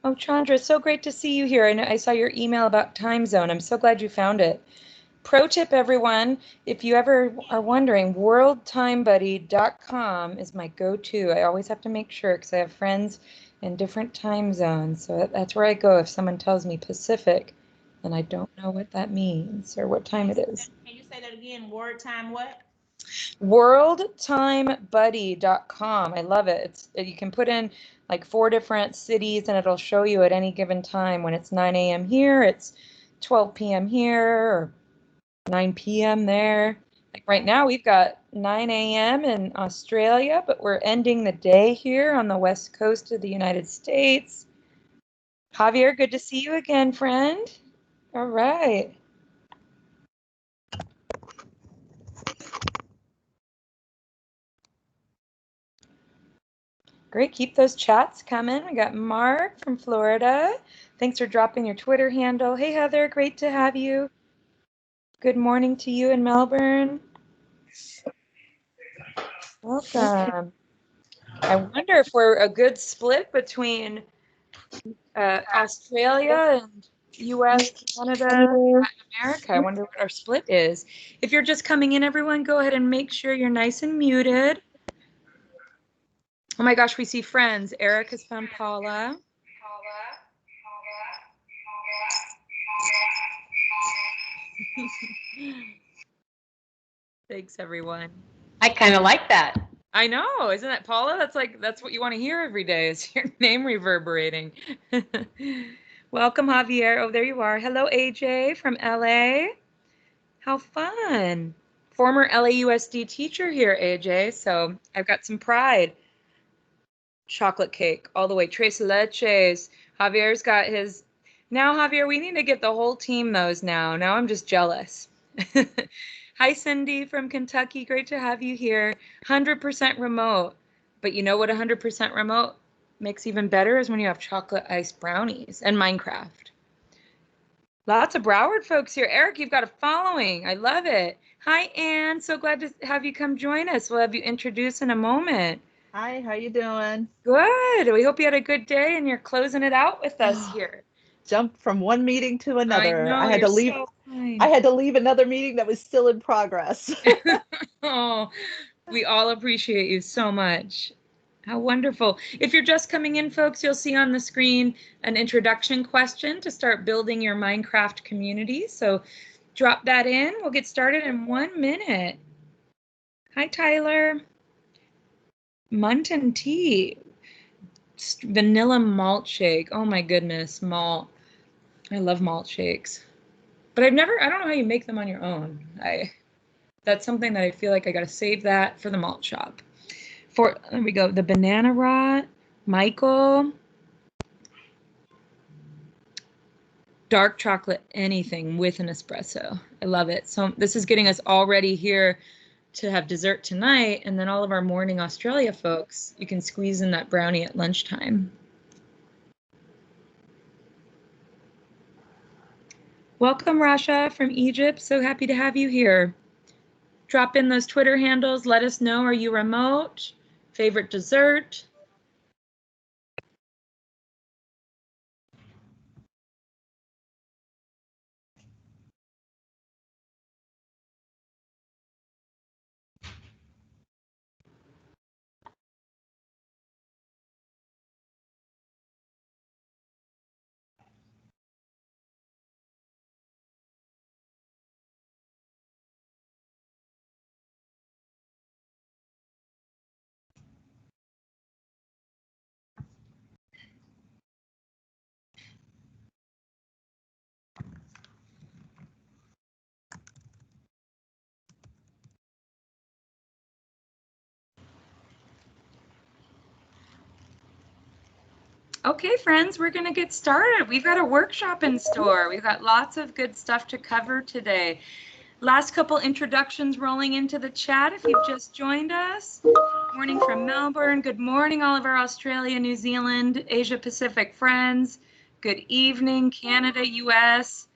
Oh, Chandra, so great to see you here. I saw your email about time zone. I'm so glad you found it. Pro tip, everyone, if you ever are wondering, worldtimebuddy.com is my go-to. I always have to make sure because I have friends in different time zones. So that's where I go if someone tells me Pacific and I don't know what that means or what time it is. Can you say that again? Word time what? Worldtimebuddy.com. I love it. You can put in like 4 different cities and it'll show you at any given time when it's 9 a.m. here, it's 12 p.m. here, or 9 p.m. there. Like right now, we've got 9 a.m. in Australia, but we're ending the day here on the west coast of the United States. Javier, good to see you again, friend. All right. Great, keep those chats coming. We got Mark from Florida. Thanks for dropping your Twitter handle. Hey, Heather, great to have you. Good morning to you in Melbourne. Welcome. I wonder if we're a good split between Australia and US, Canada, Latin America. I wonder what our split is. If you're just coming in, everyone, go ahead and make sure you're nice and muted. Oh my gosh, we see friends. Eric has found Paula. Thanks, everyone. I kind of like that. I know, isn't that Paula? That's what you want to hear every day is your name reverberating. Welcome, Javier. Oh, there you are. Hello, AJ from LA. How fun. Former LAUSD teacher here, AJ, so I've got some pride. Chocolate cake all the way. Tres leches. Javier's got his. Now, Javier, we need to get the whole team those now. Now I'm just jealous. Hi, Cindy from Kentucky. Great to have you here. 100% remote. But you know what 100% remote makes even better is when you have chocolate iced brownies and Minecraft. Lots of Broward folks here. Eric, you've got a following. I love it. Hi, Anne. So glad to have you come join us. We'll have you introduce in a moment. Hi, how you doing? Good. We hope you had a good day and you're closing it out with us here. Jumped from one meeting to another. I know, had to leave. So I had to leave another meeting that was still in progress. Oh, we all appreciate you so much. How wonderful. If you're just coming in, folks, you'll see on the screen an introduction question to start building your Minecraft community. So drop that in. We'll get started in 1 minute. Hi, Tyler. Munton tea. Vanilla malt shake. Oh my goodness, malt. I love malt shakes. But I don't know how you make them on your own. That's something that I feel like I got to save that for the malt shop. There we go. The banana rot, Michael. Dark chocolate, anything with an espresso. I love it. So this is getting us all ready here to have dessert tonight. And then all of our morning Australia folks, you can squeeze in that brownie at lunchtime. Welcome, Rasha from Egypt. So happy to have you here. Drop in those Twitter handles. Let us know, are you remote? Favorite dessert? Okay, friends, we're going to get started. We've got a workshop in store. We've got lots of good stuff to cover today. Last couple introductions rolling into the chat if you've just joined us. Morning from Melbourne. Good morning, all of our Australia, New Zealand, Asia Pacific friends. Good evening, Canada, US.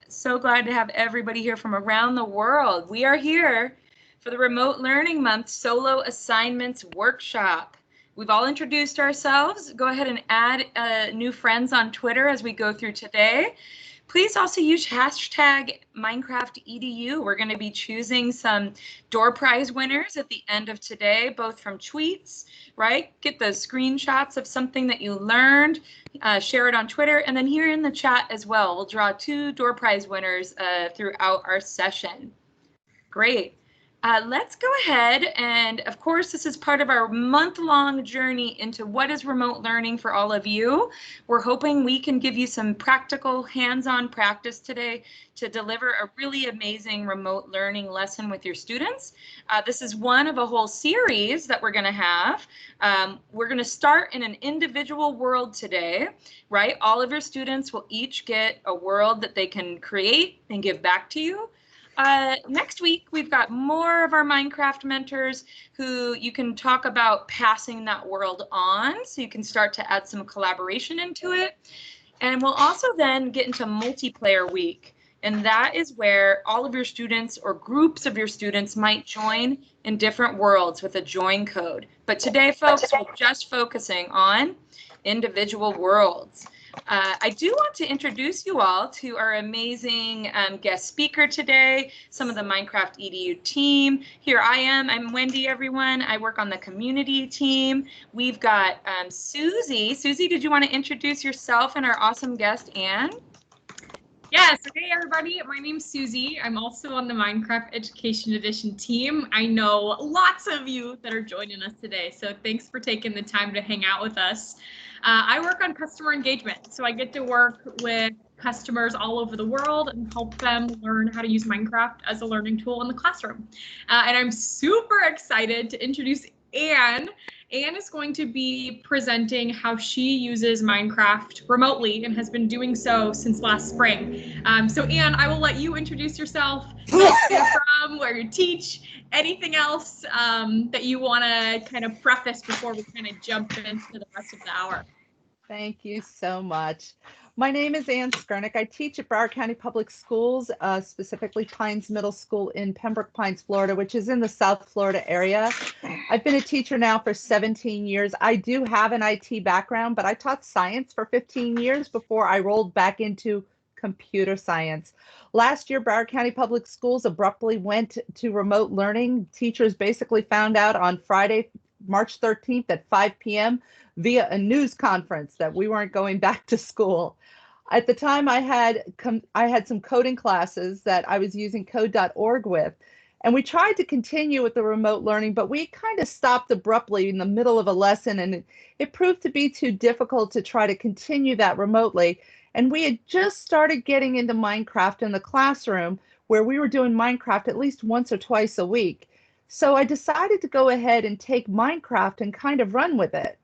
So glad to have everybody here from around the world. We are here for the Remote Learning Month Solo Assignments Workshop. we've all introduced ourselves. Go ahead and add new friends on Twitter as we go through today. Please also use hashtag #MinecraftEDU. We're going to be choosing some door prize winners at the end of today, both from tweets, right? Get the screenshots of something that you learned, share it on Twitter, and then here in the chat as well. We'll draw 2 door prize winners throughout our session. Great. Let's go ahead, and of course this is part of our month-long journey into what is remote learning for all of you. We're hoping we can give you some practical hands-on practice today to deliver a really amazing remote learning lesson with your students. This is one of a whole series that we're going to have. We're going to start in an individual world today, right? All of your students will each get a world that they can create and give back to you. Next week, we've got more of our Minecraft mentors who you can talk about passing that world on, so you can start to add some collaboration into it. And we'll also then get into multiplayer week. And that is where all of your students or groups of your students might join in different worlds with a join code. But today, folks, we're just focusing on individual worlds. I do want to introduce you all to our amazing guest speaker today, some of the Minecraft EDU team. Here I am. I'm Wendy, everyone. I work on the community team. We've got Susie. Susie, did you want to introduce yourself and our awesome guest, Anne? Yes, hey everybody, my name's Susie. I'm also on the Minecraft Education Edition team. I know lots of you that are joining us today, so thanks for taking the time to hang out with us. I work on customer engagement, so I get to work with customers all over the world and help them learn how to use Minecraft as a learning tool in the classroom. And I'm super excited to introduce Anne. Anne is going to be presenting how she uses Minecraft remotely and has been doing so since last spring. So Anne, I will let you introduce yourself, where you're from, where you teach, anything else that you want to kind of preface before we kind of jump into the rest of the hour. Thank you so much. My name is Ann Skurnick. I teach at Broward County Public Schools, specifically Pines Middle School in Pembroke Pines, Florida, which is in the South Florida area. I've been a teacher now for 17 years. I do have an IT background, but I taught science for 15 years before I rolled back into computer science. Last year, Broward County Public Schools abruptly went to remote learning. Teachers basically found out on Friday, March 13th at 5 p.m. via a news conference that we weren't going back to school. At the time, I had some coding classes that I was using code.org with, and we tried to continue with the remote learning, but we kind of stopped abruptly in the middle of a lesson, and it proved to be too difficult to try to continue that remotely. And we had just started getting into Minecraft in the classroom, where we were doing Minecraft at least once or twice a week. So I decided to go ahead and take Minecraft and kind of run with it.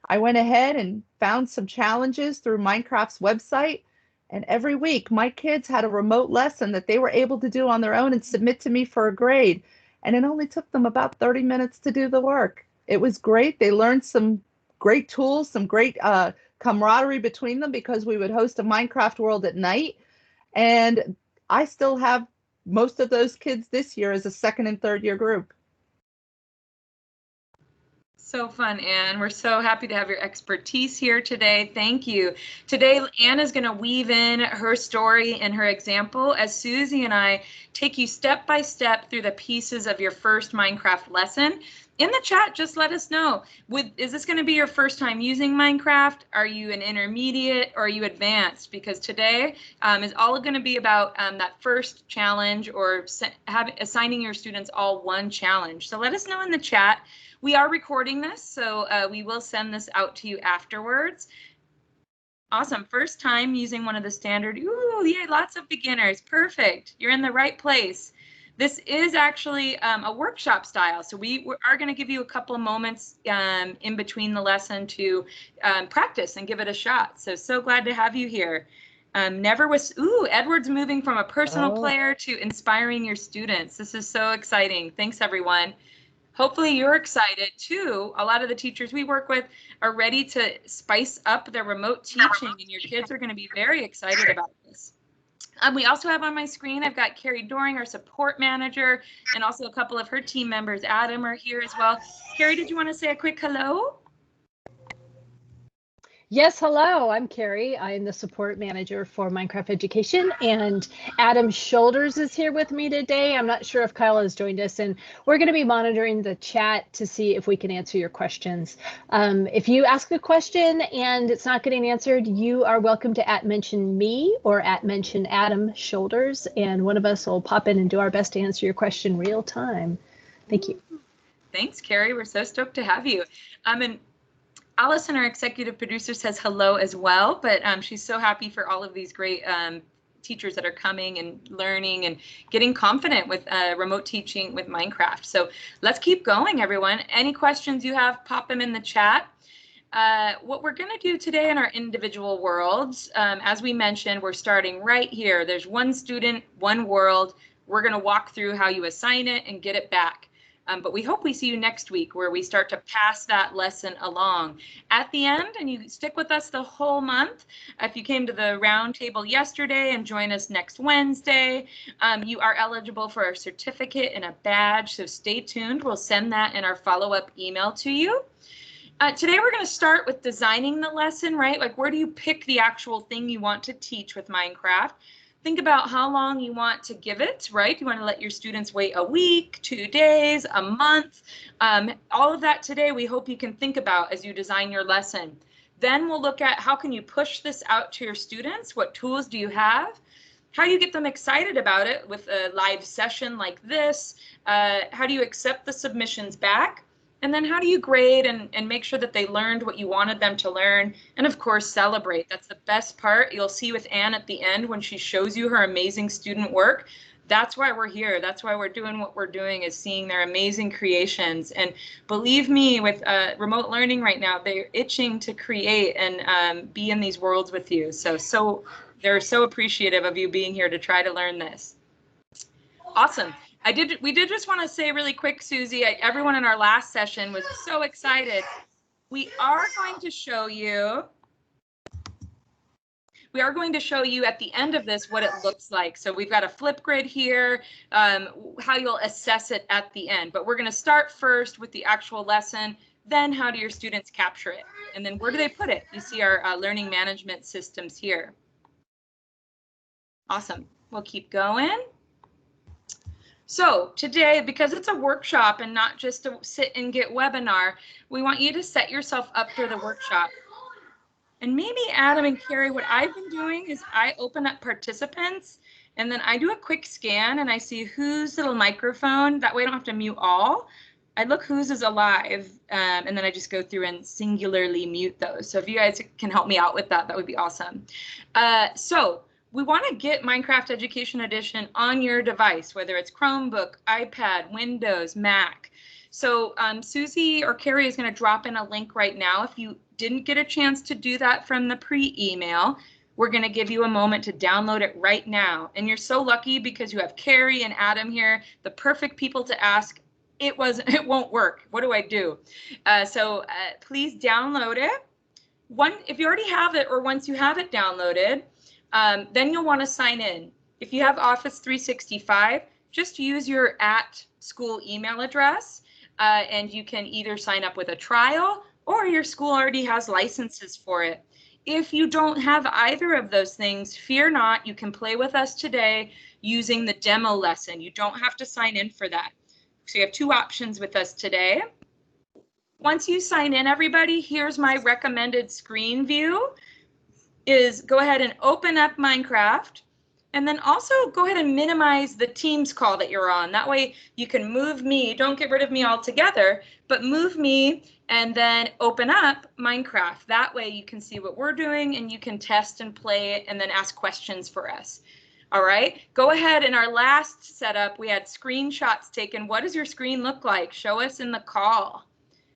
I went ahead and found some challenges through Minecraft's website, and every week my kids had a remote lesson that they were able to do on their own and submit to me for a grade. And it only took them about 30 minutes to do the work. It was great. They learned some great tools, some great camaraderie between them, because we would host a Minecraft world at night. And I still have most of those kids this year as a second and third year group. So fun, Anne. We're so happy to have your expertise here today. Thank you. Today, Anne is going to weave in her story and her example as Susie and I take you step by step through the pieces of your first Minecraft lesson. In the chat, just let us know. Is this going to be your first time using Minecraft? Are you an intermediate or are you advanced? Because today is all going to be about that first challenge, or assigning your students all one challenge. So let us know in the chat. We are recording this, so we will send this out to you afterwards. Awesome. First time using one of the standard. Ooh, yeah, lots of beginners. Perfect. You're in the right place. This is actually a workshop style, so we are going to give you a couple of moments in between the lesson to practice and give it a shot. So glad to have you here. Edward's moving from a personal player to inspiring your students. This is so exciting. Thanks, everyone. Hopefully you're excited too. A lot of the teachers we work with are ready to spice up their remote teaching, and your kids are going to be very excited about this. We also have on my screen, I've got Carrie Doring, our support manager, and also a couple of her team members. Adam are here as well. Carrie, did you want to say a quick hello? Yes, hello, I'm Carrie. I'm the support manager for Minecraft Education, and Adam Shoulders is here with me today. I'm not sure if Kyle has joined us, and we're going to be monitoring the chat to see if we can answer your questions. If you ask a question and it's not getting answered, you are welcome to @mention me or @mention Adam Shoulders, and one of us will pop in and do our best to answer your question real time. Thank you. Thanks, Carrie. We're so stoked to have you. And Allison, our executive producer, says hello as well, but she's so happy for all of these great teachers that are coming and learning and getting confident with remote teaching with Minecraft. So let's keep going, everyone. Any questions you have, pop them in the chat. What we're going to do today in our individual worlds, as we mentioned, we're starting right here. There's one student, one world. We're going to walk through how you assign it and get it back. But we hope we see you next week where we start to pass that lesson along. At the end, and you stick with us the whole month, if you came to the round table yesterday and join us next Wednesday, you are eligible for a certificate and a badge, so stay tuned. We'll send that in our follow-up email to you. Today we're going to start with designing the lesson, right? Like, where do you pick the actual thing you want to teach with Minecraft? Think about how long you want to give it, right? You want to let your students wait a week, 2 days, a month. All of that today we hope you can think about as you design your lesson. Then we'll look at how can you push this out to your students? What tools do you have? How do you get them excited about it with a live session like this? How do you accept the submissions back? And then how do you grade and make sure that they learned what you wanted them to learn? And of course, celebrate. That's the best part. You'll see with Anne at the end when she shows you her amazing student work. That's why we're here. That's why we're doing what we're doing, is seeing their amazing creations. And believe me, with remote learning right now, they're itching to create and be in these worlds with you. So they're so appreciative of you being here to try to learn this. Awesome. We did just want to say really quick, Susie, everyone in our last session was so excited. We are going to show you at the end of this what it looks like. So we've got a Flipgrid here, how you'll assess it at the end. But we're going to start first with the actual lesson, then how do your students capture it? And then where do they put it? You see our learning management systems here. Awesome. We'll keep going. So today, because it's a workshop and not just a sit and get webinar, we want you to set yourself up for the workshop. And maybe Adam and Carrie, what I've been doing is I open up participants and then I do a quick scan and I see whose little microphone. That way I don't have to mute all. I look whose is alive and then I just go through and singularly mute those. So if you guys can help me out with that, that would be awesome. So we want to get Minecraft Education Edition on your device, whether it's Chromebook, iPad, Windows, Mac. So Susie or Carrie is going to drop in a link right now. If you didn't get a chance to do that from the pre-email, we're going to give you a moment to download it right now. And you're so lucky because you have Carrie and Adam here, the perfect people to ask. It won't work. What do I do? So please download it. If you already have it, or once you have it downloaded, then you'll want to sign in. If you have Office 365, just use your @school email address, and you can either sign up with a trial or your school already has licenses for it. If you don't have either of those things, fear not, you can play with us today using the demo lesson. You don't have to sign in for that. So you have two options with us today. Once you sign in, everybody, here's my recommended screen view. Is go ahead and open up Minecraft, and then also go ahead and minimize the Teams call that you're on. That way you can move me, don't get rid of me altogether, but move me and then open up Minecraft. That way you can see what we're doing and you can test and play it and then ask questions for us. All right, go ahead. In our last setup, we had screenshots taken. What does your screen look like? Show us in the call.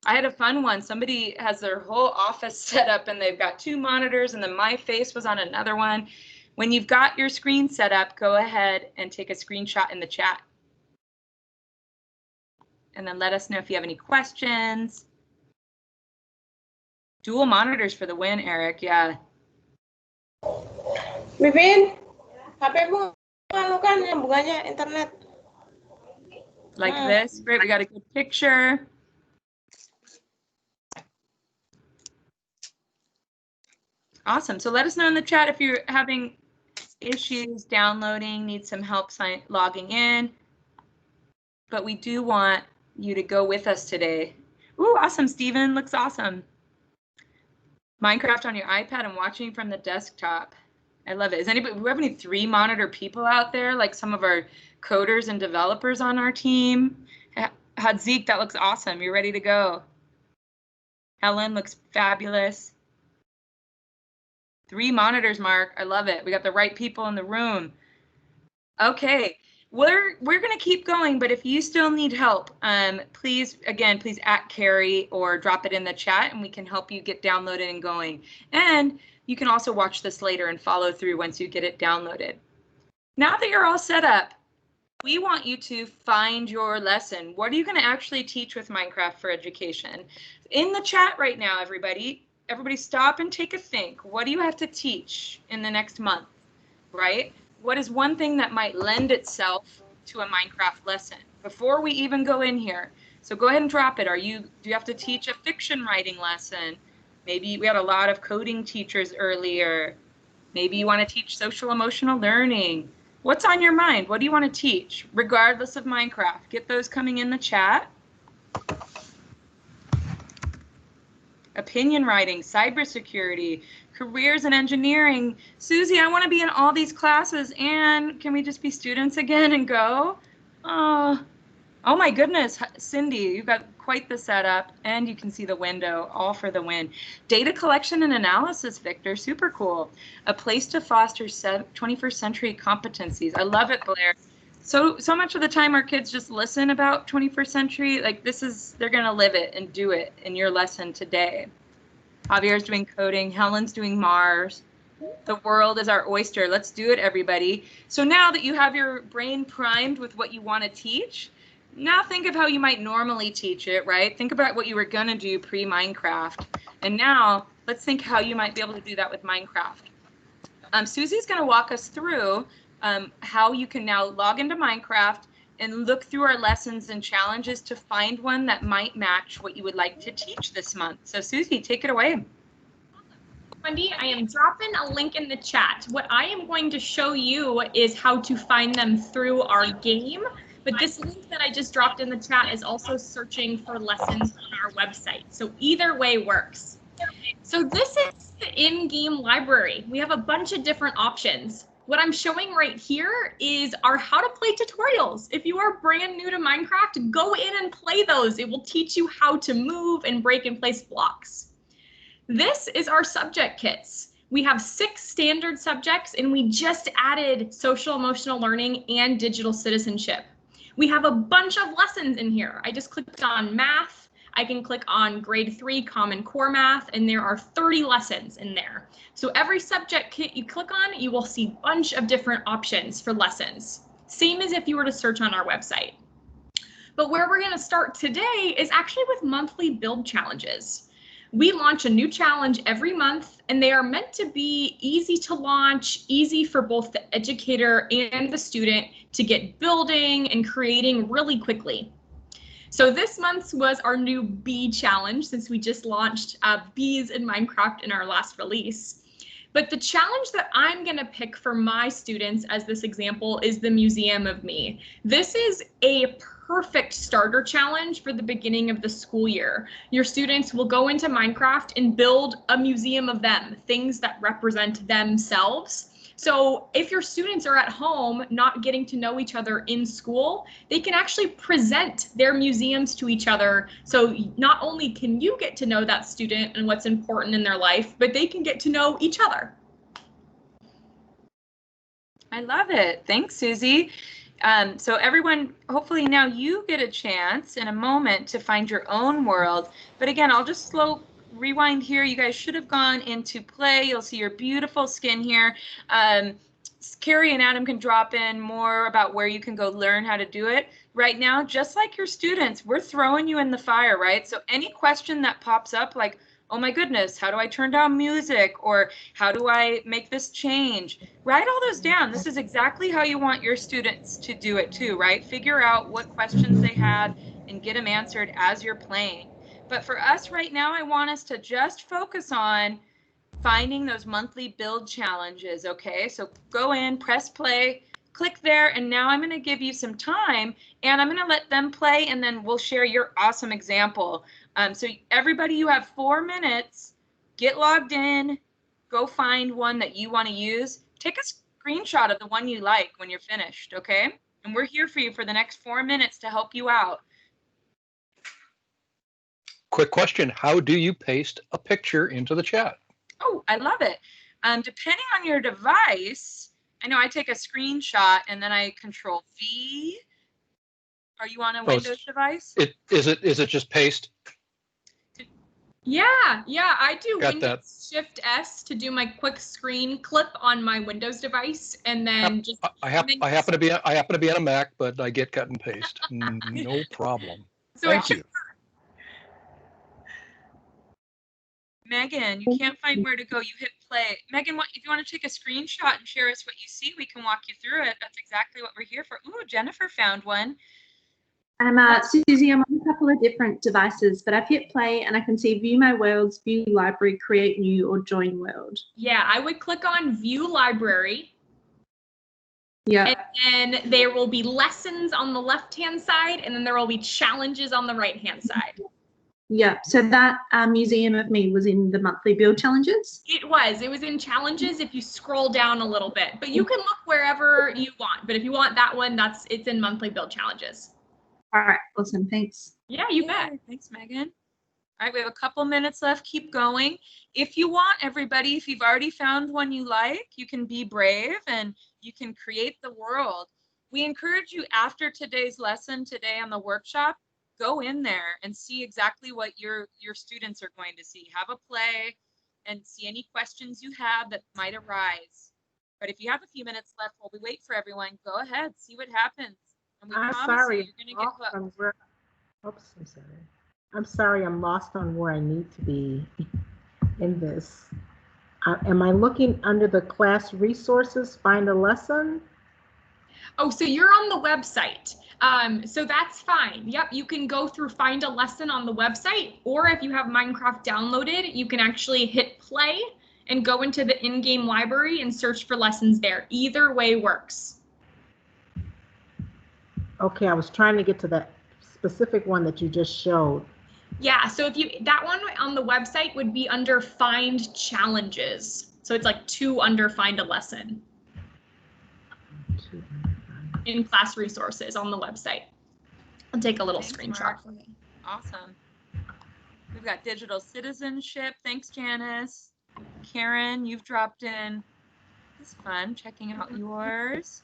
I had a fun one. Somebody has their whole office set up and they've got 2 monitors and then my face was on another one. When you've got your screen set up, go ahead and take a screenshot in the chat. And then let us know if you have any questions. Dual monitors for the win, Eric. Yeah. Bibin, HP mo ano kan yang bukanya internet. Like this. Great, we got a good picture. Awesome. So let us know in the chat if you're having issues downloading, need some help logging in. But we do want you to go with us today. Ooh, awesome, Steven. Looks awesome. Minecraft on your iPad and watching from the desktop. I love it. Is anybody, do we have any 3-monitor people out there, like some of our coders and developers on our team? Hadzik, that looks awesome. You're ready to go. Helen looks fabulous. 3 monitors, Mark. I love it. We got the right people in the room. Okay, we're gonna keep going, but if you still need help, please at Carrie or drop it in the chat and we can help you get downloaded and going. And you can also watch this later and follow through once you get it downloaded. Now that you're all set up, we want you to find your lesson. What are you gonna actually teach with Minecraft for Education? In the chat right now, everybody stop and take a think. What do you have to teach in the next month, right? What is one thing that might lend itself to a Minecraft lesson before we even go in here? So go ahead and drop it. Do you have to teach a fiction writing lesson? Maybe we had a lot of coding teachers earlier. Maybe you want to teach social emotional learning. What's on your mind? What do you want to teach, regardless of Minecraft? Get those coming in the chat. Opinion writing, cybersecurity, careers in engineering. Susie, I want to be in all these classes, and can we just be students again and go? Oh my goodness, Cindy, you've got quite the setup, and you can see the window, all for the win. Data collection and analysis, Victor, super cool. A place to foster 21st century competencies. I love it, Blair. So much of the time our kids just listen about 21st century, like they're gonna live it and do it in your lesson today. Javier's doing coding, Helen's doing Mars. The world is our oyster. Let's do it, everybody. So now that you have your brain primed with what you want to teach, now think of how you might normally teach it, right? Think about what you were gonna do pre-Minecraft. And now let's think how you might be able to do that with Minecraft. Susie's gonna walk us through how you can now log into Minecraft and look through our lessons and challenges to find one that might match what you would like to teach this month. So Susie, take it away. Wendy, I am dropping a link in the chat. What I am going to show you is how to find them through our game, but this link that I just dropped in the chat is also searching for lessons on our website. So either way works. So this is the in-game library. We have a bunch of different options. What I'm showing right here is our how to play tutorials. If you are brand new to Minecraft, go in and play those. It will teach you how to move and break and place blocks. This is our subject kits. We have 6 standard subjects and we just added social emotional learning and digital citizenship. We have a bunch of lessons in here. I just clicked on math. I can click on grade 3 Common Core Math, and there are 30 lessons in there. So every subject kit you click on, you will see a bunch of different options for lessons. Same as if you were to search on our website. But where we're going to start today is actually with monthly build challenges. We launch a new challenge every month, and they are meant to be easy to launch, easy for both the educator and the student to get building and creating really quickly. So this month's was our new bee challenge, since we just launched bees in Minecraft in our last release. But the challenge that I'm going to pick for my students as this example is the Museum of Me. This is a perfect starter challenge for the beginning of the school year. Your students will go into Minecraft and build a museum of them, things that represent themselves. So if your students are at home not getting to know each other in school, they can actually present their museums to each other. So not only can you get to know that student and what's important in their life, but they can get to know each other. I love it. Thanks, Susie. So everyone, hopefully now you get a chance in a moment to find your own world. But again, I'll just rewind here. You guys should have gone into play. You'll see your beautiful skin here. Carrie and Adam can drop in more about where you can go learn how to do it. Right now, just like your students, we're throwing you in the fire, right? So any question that pops up, like, oh my goodness, how do I turn down music? Or how do I make this change? Write all those down. This is exactly how you want your students to do it too, right? Figure out what questions they had and get them answered as you're playing. But for us right now, I want us to just focus on finding those monthly build challenges, okay? So go in, press play, click there, and now I'm going to give you some time, and I'm going to let them play, and then we'll share your awesome example. So everybody, you have 4 minutes. Get logged in. Go find one that you want to use. Take a screenshot of the one you like when you're finished, okay? And we're here for you for the next 4 minutes to help you out. Quick question. How do you paste a picture into the chat? Oh, I love it. Depending on your device, I know I take a screenshot and then I Control V. Are you on a Windows device? Is it just paste? Yeah, I do Got Windows that. Shift S to do my quick screen clip on my Windows device, and then just. I happen to be on a Mac, but I get cut and paste. No problem. So Thank you. Megan, you can't find where to go. You hit play. Megan, if you want to take a screenshot and share us what you see, we can walk you through it. That's exactly what we're here for. Ooh, Jennifer found one. Susie, I'm on a couple of different devices, but I've hit play and I can see view my worlds, view library, create new, or join world. Yeah, I would click on view library. Yeah. And then there will be lessons on the left-hand side, and then there will be challenges on the right-hand side. Yeah, so that museum of me was in the monthly build challenges? It was in challenges if you scroll down a little bit, but you can look wherever you want. But if you want that one, it's in monthly build challenges. All right, awesome, thanks. Yeah, you bet. Thanks, Megan. All right, we have a couple minutes left. Keep going. If you want, everybody, if you've already found one you like, you can be brave and you can create the world. We encourage you after today's lesson today on the workshop, go in there and see exactly what your students are going to see. Have a play and see any questions you have that might arise. But if you have a few minutes left while we wait for everyone, go ahead, see what happens. And we I'm promise sorry. you, you're going to get hooked. Oops, I'm sorry. I'm sorry, I'm lost on where I need to be in this. Am I looking under the class resources, find a lesson? Oh, so you're on the website. So that's fine. Yep, you can go through find a lesson on the website, or if you have Minecraft downloaded, you can actually hit play and go into the in-game library and search for lessons there. Either way works. Okay, I was trying to get to that specific one that you just showed. Yeah, so that one on the website would be under find challenges. So it's like 2 under find a lesson. In class resources on the website. I'll take a little screenshot for me. Awesome. We've got digital citizenship. Thanks, Janice. Karen, you've dropped in. This is fun, checking out yours.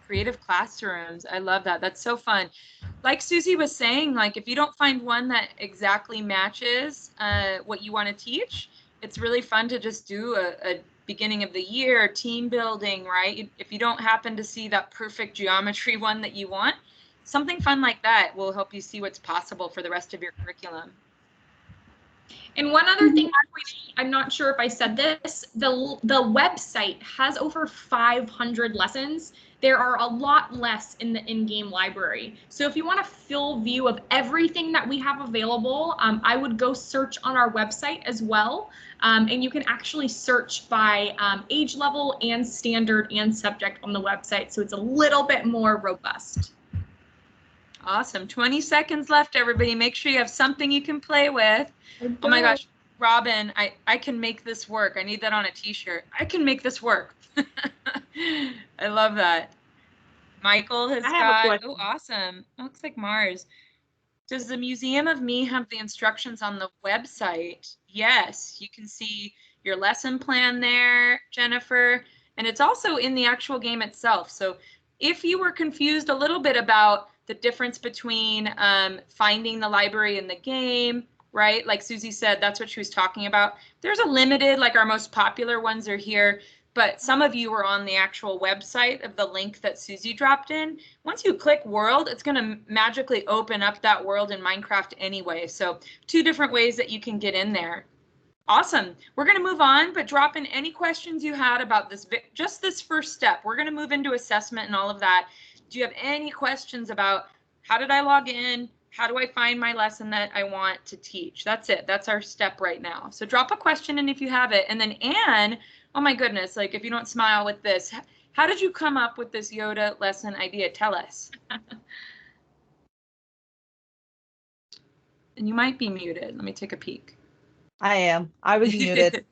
Creative classrooms. I love that. That's so fun. Like Susie was saying, like if you don't find one that exactly matches what you want to teach, it's really fun to just do a beginning of the year team building, right? If you don't happen to see that perfect geometry one that you want, something fun like that will help you see what's possible for the rest of your curriculum. And one other thing, I'm not sure if I said this, the website has over 500 lessons. There are a lot less in the in-game library. So if you want a full view of everything that we have available, I would go search on our website as well. And you can actually search by age level and standard and subject on the website. So it's a little bit more robust. Awesome. 20 seconds left, everybody. Make sure you have something you can play with. Oh my gosh, Robin, I can make this work. I need that on a t-shirt. I can make this work. I love that. Michael has got, oh, awesome. Looks like Mars. Does the Museum of Me have the instructions on the website? Yes, you can see your lesson plan there, Jennifer, and it's also in the actual game itself. So if you were confused a little bit about the difference between finding the library in the game, right? Like Susie said, that's what she was talking about. There's a limited, like our most popular ones are here, but some of you were on the actual website of the link that Susie dropped in. Once you click world, it's going to magically open up that world in Minecraft anyway. So 2 different ways that you can get in there. Awesome. We're going to move on, but drop in any questions you had about this, just this first step. We're going to move into assessment and all of that. Do you have any questions about how did I log in? How do I find my lesson that I want to teach? That's it. That's our step right now. So drop a question in if you have it. And then Anne, oh my goodness, like if you don't smile with this, how did you come up with this Yoda lesson idea? Tell us. And you might be muted. Let me take a peek. I am. I was muted.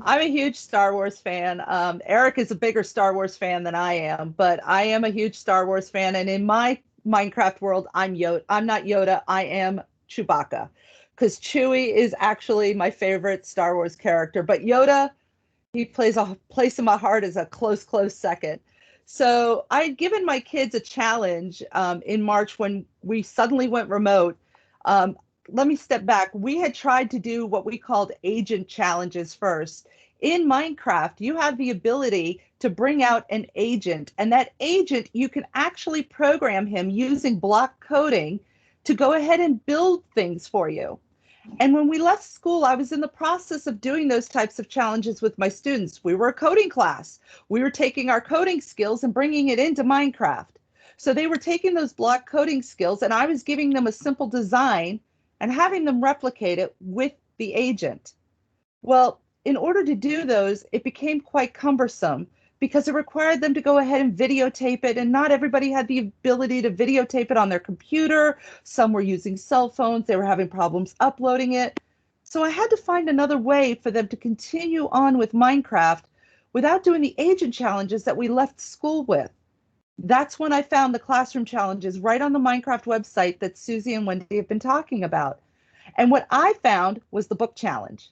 I'm a huge Star Wars fan. Eric is a bigger Star Wars fan than I am, but I am a huge Star Wars fan. And in my Minecraft world, I'm Yoda. I'm not Yoda. I am Chewbacca, because Chewie is actually my favorite Star Wars character. But Yoda, he plays a place in my heart as a close second. So I had given my kids a challenge in March when we suddenly went remote. Let me step back. We had tried to do what we called agent challenges first. In Minecraft, you have the ability to bring out an agent, and that agent, you can actually program him using block coding to go ahead and build things for you. And when we left school, I was in the process of doing those types of challenges with my students. We were a coding class. We were taking our coding skills and bringing it into Minecraft. So they were taking those block coding skills, and I was giving them a simple design and having them replicate it with the agent. Well, in order to do those, it became quite cumbersome because it required them to go ahead and videotape it, and not everybody had the ability to videotape it on their computer. Some were using cell phones. They were having problems uploading it. So I had to find another way for them to continue on with Minecraft without doing the agent challenges that we left school with. That's when I found the classroom challenges right on the Minecraft website that Susie and Wendy have been talking about. And what I found was the book challenge.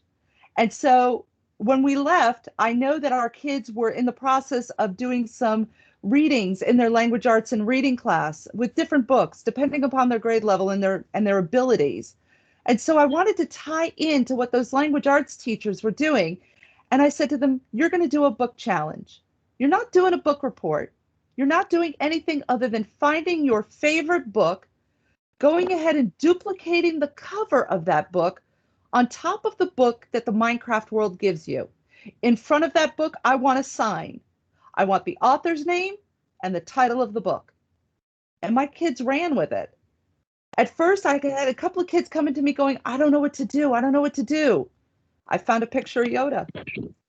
And so when we left, I know that our kids were in the process of doing some readings in their language arts and reading class with different books, depending upon their grade level and their abilities. And so I wanted to tie into what those language arts teachers were doing. And I said to them, you're going to do a book challenge. You're not doing a book report. You're not doing anything other than finding your favorite book, going ahead and duplicating the cover of that book on top of the book that the Minecraft world gives you. In front of that book, I want a sign. I want the author's name and the title of the book. And my kids ran with it. At first, I had a couple of kids coming to me going, I don't know what to do. I don't know what to do. I found a picture of Yoda.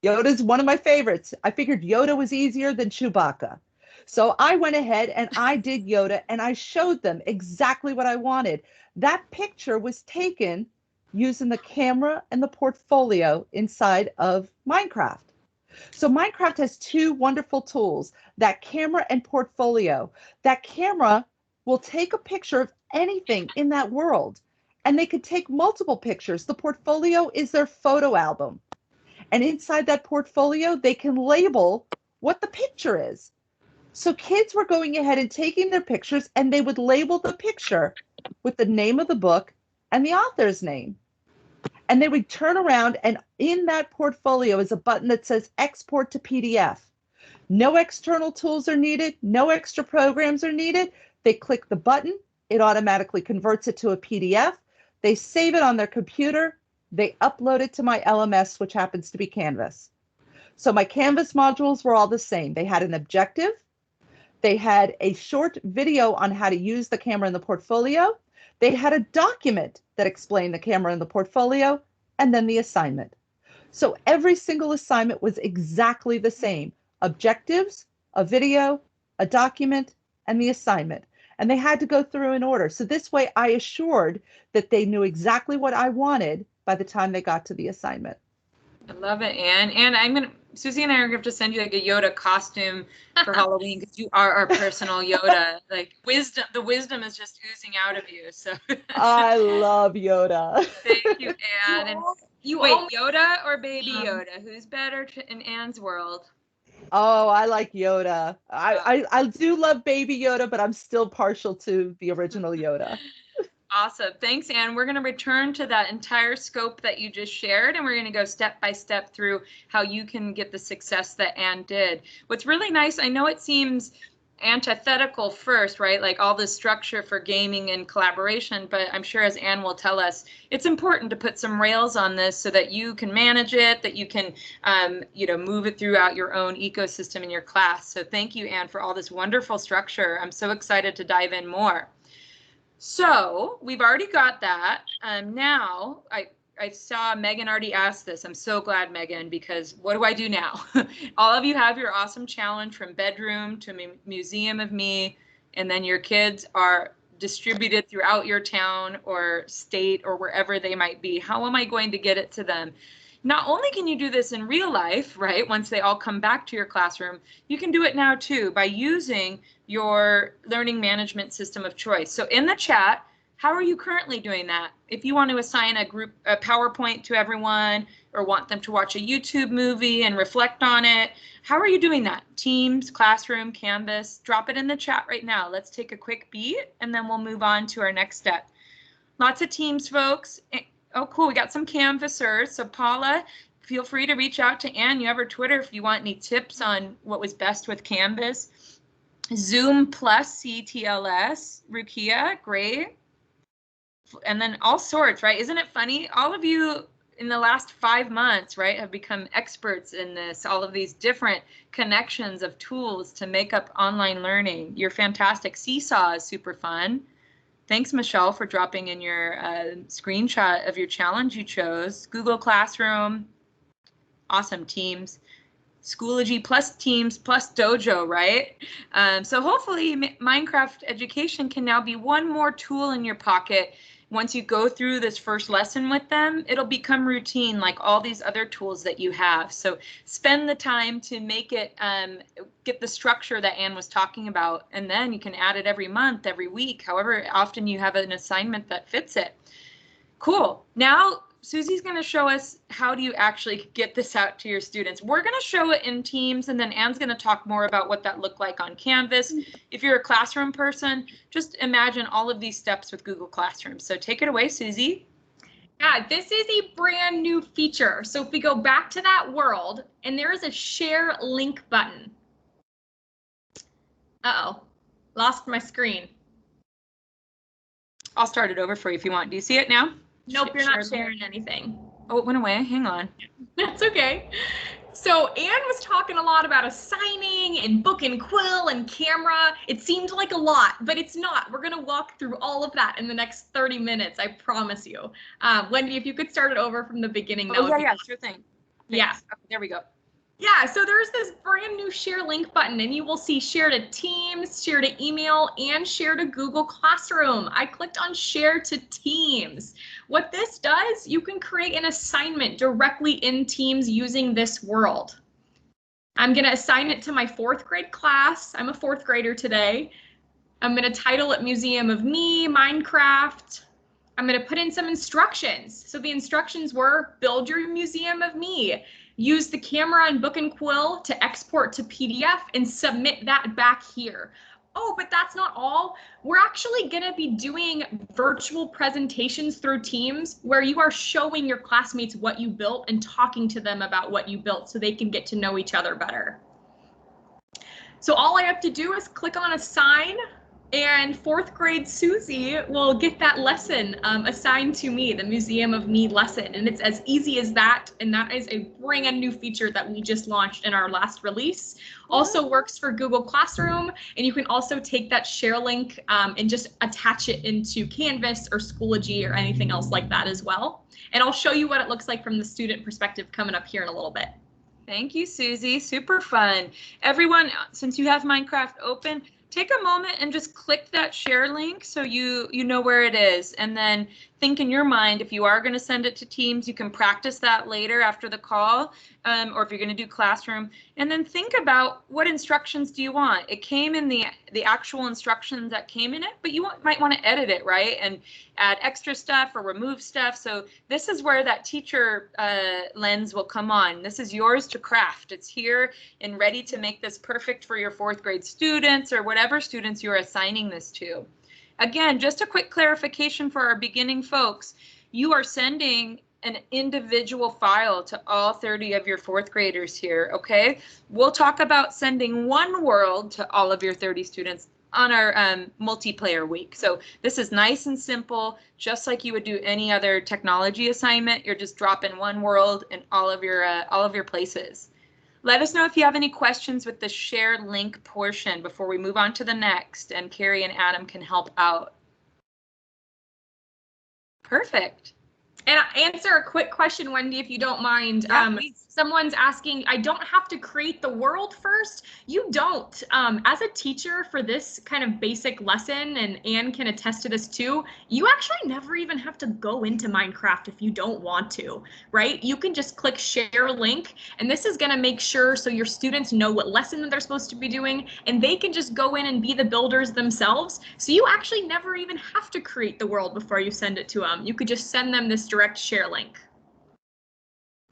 Yoda's one of my favorites. I figured Yoda was easier than Chewbacca. So I went ahead and I did Yoda, and I showed them exactly what I wanted. That picture was taken using the camera and the portfolio inside of Minecraft. So Minecraft has two wonderful tools, that camera and portfolio. That camera will take a picture of anything in that world, and they could take multiple pictures. The portfolio is their photo album. And inside that portfolio, they can label what the picture is. So kids were going ahead and taking their pictures, and they would label the picture with the name of the book and the author's name. And they would turn around, and in that portfolio is a button that says export to PDF. No external tools are needed. No extra programs are needed. They click the button. It automatically converts it to a PDF. They save it on their computer. They upload it to my LMS, which happens to be Canvas. So my Canvas modules were all the same. They had an objective. They had a short video on how to use the camera in the portfolio. They had a document that explained the camera in the portfolio, and then the assignment. So every single assignment was exactly the same. Objectives, a video, a document, and the assignment. And they had to go through in order. So this way I assured that they knew exactly what I wanted by the time they got to the assignment. I love it, Anne. And Susie and I are going to have to send you like a Yoda costume for Halloween, because you are our personal Yoda. Like the wisdom is just oozing out of you. So I love Yoda. Thank you, Anne. And wait, Yoda or Baby Yoda? Who's better in Anne's world? Oh, I like Yoda. I do love Baby Yoda, but I'm still partial to the original Yoda. Awesome. Thanks, Anne. We're going to return to that entire scope that you just shared, and we're going to go step by step through how you can get the success that Anne did. What's really nice, I know it seems antithetical first, right? Like all this structure for gaming and collaboration, but I'm sure, as Anne will tell us, it's important to put some rails on this so that you can manage it, that you can, move it throughout your own ecosystem in your class. So thank you, Anne, for all this wonderful structure. I'm so excited to dive in more. So we've already got that. Now, I saw Megan already asked this. I'm so glad, Megan, because what do I do now? All of you have your awesome challenge from bedroom to Museum of Me, and then your kids are distributed throughout your town or state or wherever they might be. How am I going to get it to them? Not only can you do this in real life, right, once they all come back to your classroom, you can do it now too by using your learning management system of choice. So in the chat, how are you currently doing that? If you want to assign a PowerPoint to everyone or want them to watch a YouTube movie and reflect on it, how are you doing that? Teams, Classroom, Canvas, drop it in the chat right now. Let's take a quick beat and then we'll move on to our next step. Lots of Teams, folks. Oh, cool. We got some Canvassers. So Paula, feel free to reach out to Ann. You have her Twitter if you want any tips on what was best with Canvas. Zoom plus CTLS. Rukia, great. And then all sorts, right? Isn't it funny? All of you in the last 5 months, right, have become experts in this, all of these different connections of tools to make up online learning. You're fantastic. Seesaw is super fun. Thanks, Michelle, for dropping in your screenshot of your challenge you chose. Google Classroom, awesome. Teams, Schoology plus Teams plus Dojo, right? So hopefully Minecraft education can now be one more tool in your pocket. Once you go through this first lesson with them, it'll become routine like all these other tools that you have. So spend the time to make it, get the structure that Anne was talking about, and then you can add it every month, every week, however often you have an assignment that fits it. Cool. Now, Susie's going to show us how do you actually get this out to your students. We're going to show it in Teams, and then Anne's going to talk more about what that looked like on Canvas. If you're a classroom person, just imagine all of these steps with Google Classroom. So take it away, Susie. Yeah, this is a brand new feature. So if we go back to that world, and there is a share link button. Uh-oh, lost my screen. I'll start it over for you if you want. Do you see it now? Nope, you're not sharing anything. Oh, it went away. Hang on. That's okay. So Anne was talking a lot about assigning and book and quill and camera. It seemed like a lot, but it's not. We're going to walk through all of that in the next 30 minutes, I promise you. Wendy, if you could start it over from the beginning. Oh, yeah, sure thing. Thanks. Yeah. Okay, there we go. Yeah, so there's this brand new share link button, and you will see share to Teams, share to email, and share to Google Classroom. I clicked on share to Teams. What this does, you can create an assignment directly in Teams using this world. I'm going to assign it to my 4th grade class. I'm a 4th grader today. I'm going to title it Museum of Me, Minecraft. I'm going to put in some instructions. So the instructions were build your Museum of Me. Use the camera and book and quill to export to PDF and submit that back here. Oh, but that's not all. We're actually going to be doing virtual presentations through Teams where you are showing your classmates what you built and talking to them about what you built so they can get to know each other better. So all I have to do is click on assign, and 4th grade Susie will get that lesson assigned to me, the Museum of Me lesson. And it's as easy as that. And that is a brand new feature that we just launched in our last release. Also works for Google Classroom. And you can also take that share link and just attach it into Canvas or Schoology or anything else like that as well. And I'll show you what it looks like from the student perspective coming up here in a little bit. Thank you, Susie. Super fun. Everyone, since you have Minecraft open, take a moment and just click that share link so you know where it is, and then think in your mind, if you are going to send it to Teams, you can practice that later after the call, or if you're going to do Classroom, and then think about what instructions do you want. It came in the actual instructions that came in it, but you might want to edit it, right, and add extra stuff or remove stuff. So this is where that teacher lens will come on. This is yours to craft. It's here and ready to make this perfect for your 4th grade students or whatever students you're assigning this to. Again, just a quick clarification for our beginning folks. You are sending an individual file to all 30 of your 4th graders here, okay? We'll talk about sending one world to all of your 30 students on our multiplayer week. So this is nice and simple, just like you would do any other technology assignment. You're just dropping one world in all of your places. Let us know if you have any questions with the share link portion before we move on to the next, and Carrie and Adam can help out. Perfect. And answer a quick question, Wendy, if you don't mind. Yeah, Someone's asking, I don't have to create the world first. You don't. As a teacher for this kind of basic lesson, and Anne can attest to this too, you actually never even have to go into Minecraft if you don't want to, right? You can just click share link, and this is going to make sure so your students know what lesson that they're supposed to be doing, and they can just go in and be the builders themselves. So you actually never even have to create the world before you send it to them. You could just send them this direct share link.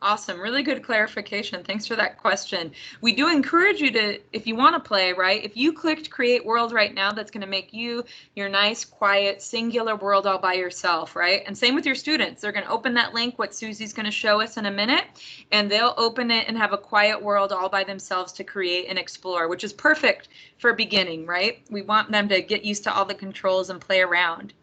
Awesome. Really good clarification. Thanks for that question. We do encourage you to, if you want to play, right? If you clicked create world right now, that's going to make you your nice, quiet, singular world all by yourself, right? And same with your students. They're going to open that link, what Susie's going to show us in a minute, and they'll open it and have a quiet world all by themselves to create and explore, which is perfect for beginning, right? We want them to get used to all the controls and play around.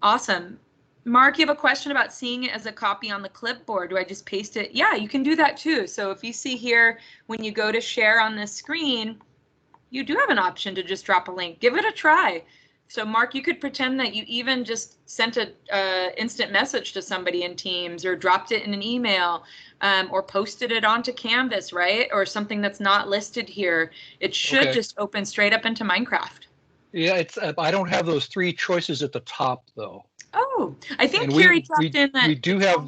Awesome. Mark, you have a question about seeing it as a copy on the clipboard. Do I just paste it? Yeah, you can do that too. So if you see here, when you go to share on this screen, you do have an option to just drop a link. Give it a try. So Mark, you could pretend that you even just sent a instant message to somebody in Teams, or dropped it in an email, or posted it onto Canvas, right? Or something that's not listed here. It should just open straight up into Minecraft. Yeah, it's I don't have those three choices at the top though. Oh, I think And Carrie dropped in that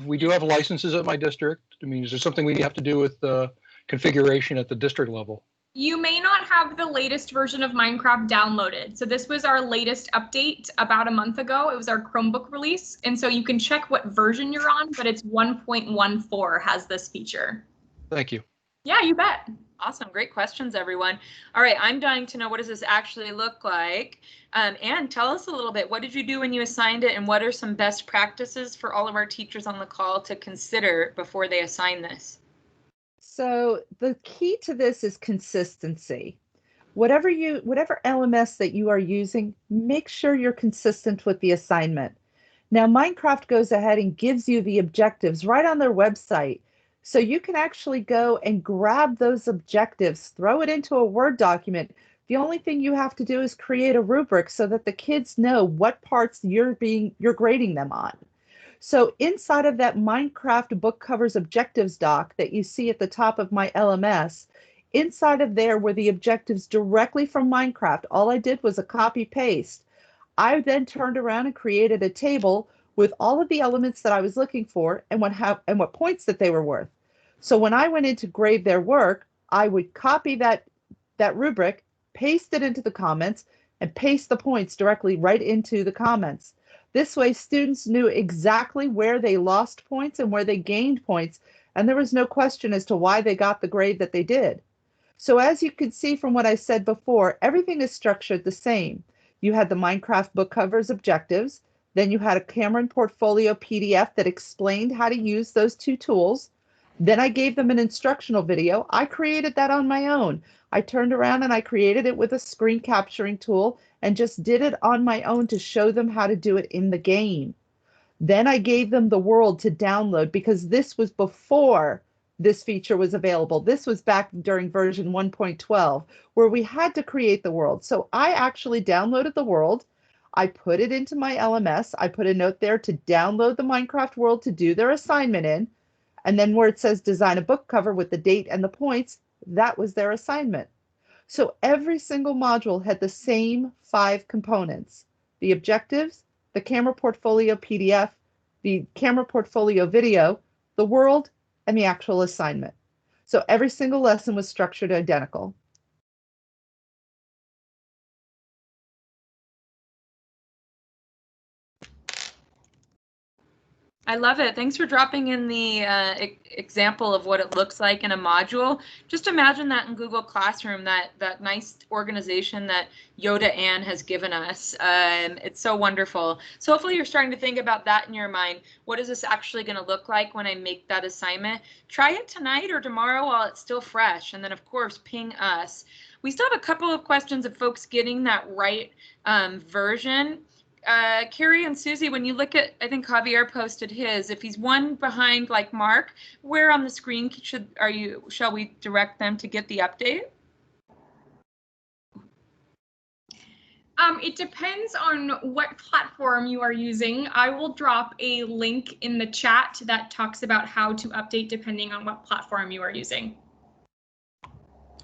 we do have licenses at my district. I mean, is there something we have to do with the configuration at the district level? You may not have the latest version of Minecraft downloaded. So this was our latest update about a month ago. It was our Chromebook release. And so you can check what version you're on, but it's 1.14 has this feature. Thank you. Yeah, you bet. Awesome. Great questions, everyone. All right, I'm dying to know, what does this actually look like? Anne, tell us a little bit. What did you do when you assigned it, and what are some best practices for all of our teachers on the call to consider before they assign this? So the key to this is consistency. Whatever LMS that you are using, make sure you're consistent with the assignment. Now, Minecraft goes ahead and gives you the objectives right on their website. So you can actually go and grab those objectives, throw it into a Word document. The only thing you have to do is create a rubric so that the kids know what parts you're grading them on. So inside of that Minecraft book covers objectives doc that you see at the top of my LMS, inside of there were the objectives directly from Minecraft. All I did was a copy paste. I then turned around and created a table with all of the elements that I was looking for and what points that they were worth. So when I went in to grade their work, I would copy that rubric, paste it into the comments, and paste the points directly right into the comments. This way, students knew exactly where they lost points and where they gained points, and there was no question as to why they got the grade that they did. So as you can see from what I said before, everything is structured the same. You had the Minecraft book covers objectives, then you had a Cameron Portfolio PDF that explained how to use those two tools. Then I gave them an instructional video. I created that on my own. I turned around and I created it with a screen capturing tool and just did it on my own to show them how to do it in the game. Then I gave them the world to download, because this was before this feature was available. This was back during version 1.12, where we had to create the world. So I actually downloaded the world. I put it into my LMS. I put a note there to download the Minecraft world to do their assignment in. And then where it says design a book cover with the date and the points, that was their assignment. So every single module had the same 5 components: the objectives, the camera portfolio PDF, the camera portfolio video, the world, and the actual assignment. So every single lesson was structured identical. I love it. Thanks for dropping in the example of what it looks like in a module. Just imagine that in Google Classroom, that nice organization that Yoda Ann has given us. It's so wonderful. So hopefully you're starting to think about that in your mind. What is this actually going to look like when I make that assignment? Try it tonight or tomorrow while it's still fresh. And then, of course, ping us. We still have a couple of questions of folks getting that right version. Carrie and Susie, when you look at, I think Javier posted his, if he's one behind like Mark, where on the screen shall we direct them to get the update? It depends on what platform you are using. I will drop a link in the chat that talks about how to update depending on what platform you are using.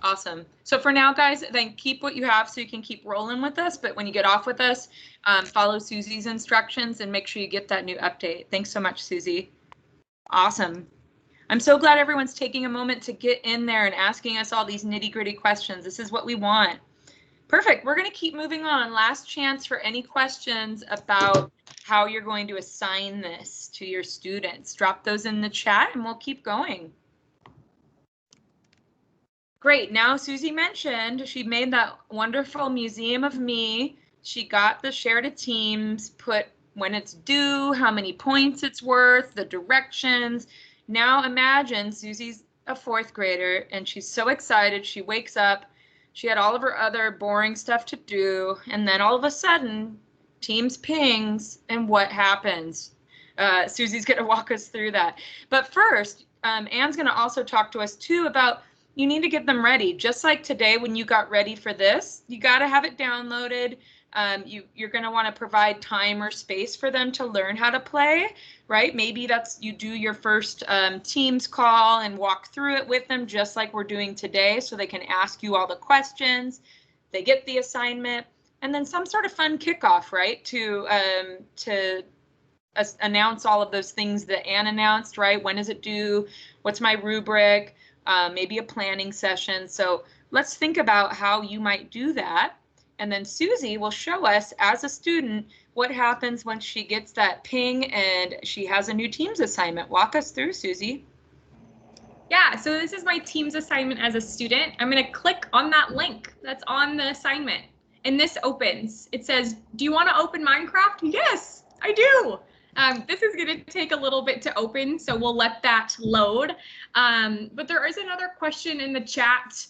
Awesome. So for now, guys, then keep what you have so you can keep rolling with us. But when you get off with us, follow Susie's instructions and make sure you get that new update. Thanks so much, Susie. Awesome. I'm so glad everyone's taking a moment to get in there and asking us all these nitty-gritty questions. This is what we want. Perfect. We're going to keep moving on. Last chance for any questions about how you're going to assign this to your students. Drop those in the chat and we'll keep going. Great. Now Susie mentioned she made that wonderful museum of me. She got the share to teams, put when it's due, how many points it's worth, the directions. Now imagine Susie's a 4th grader and she's so excited. She wakes up. She had all of her other boring stuff to do. And then all of a sudden, Teams pings and what happens? Susie's going to walk us through that. But first, Anne's going to also talk to us too about you need to get them ready. Just like today when you got ready for this, you got to have it downloaded. You're going to want to provide time or space for them to learn how to play, right? Maybe that's you do your first Teams call and walk through it with them just like we're doing today so they can ask you all the questions. They get the assignment and then some sort of fun kickoff, right? To announce all of those things that Anne announced, right? When is it due? What's my rubric? Maybe a planning session. So let's think about how you might do that. And then Susie will show us as a student what happens when she gets that ping and she has a new Teams assignment. Walk us through, Susie. Yeah, so this is my Teams assignment as a student. I'm going to click on that link that's on the assignment. And this opens. It says, do you want to open Minecraft? Yes, I do. This is going to take a little bit to open, so we'll let that load. But there is another question in the chat,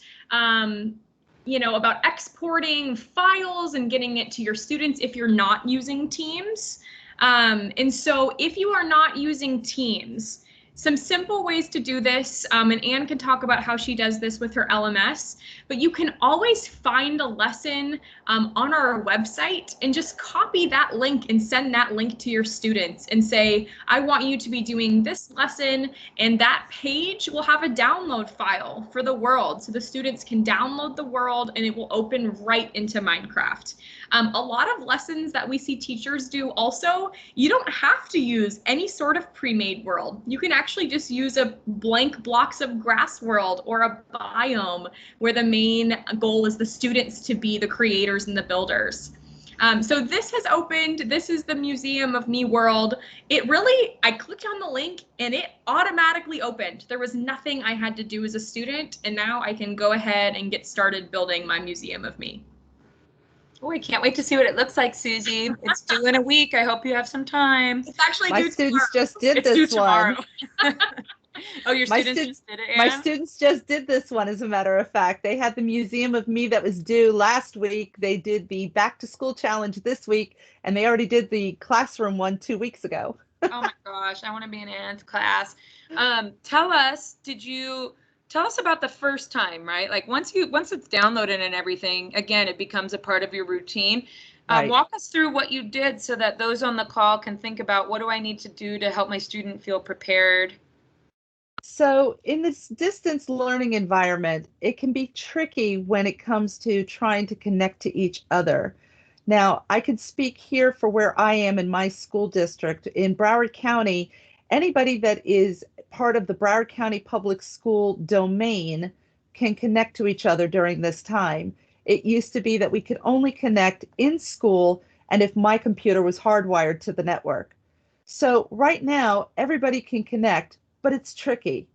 about exporting files and getting it to your students if you're not using Teams. And so if you are not using Teams, some simple ways to do this, and Anne can talk about how she does this with her LMS, but you can always find a lesson on our website and just copy that link and send that link to your students and say, I want you to be doing this lesson, and that page will have a download file for the world. So the students can download the world and it will open right into Minecraft. A lot of lessons that we see teachers do also, you don't have to use any sort of pre-made world. You can actually just use a blank blocks of grass world or a biome where the main goal is the students to be the creators and the builders. So this has opened. This is the Museum of Me world. I clicked on the link and it automatically opened. There was nothing I had to do as a student, and now I can go ahead and get started building my Museum of Me. Oh, I can't wait to see what it looks like, Susie. It's due in a week. I hope you have some time. It's actually My due students tomorrow. just did It's due this one. tomorrow. Oh, your students just did it, Anna? My students just did this one, as a matter of fact. They had the Museum of Me that was due last week. They did the Back to School Challenge this week, and they already did the classroom one 2 weeks ago. Oh my gosh, I want to be in Anne's class. Tell us about the first time, right? Like once it's downloaded and everything, again, it becomes a part of your routine. Right. Walk us through what you did so that those on the call can think about what do I need to do to help my student feel prepared. So in this distance learning environment, it can be tricky when it comes to trying to connect to each other. Now, I can speak here for where I am in my school district. In Broward County, anybody that is part of the Broward County Public School domain can connect to each other during this time. It used to be that we could only connect in school and if my computer was hardwired to the network. So right now, everybody can connect, but it's tricky.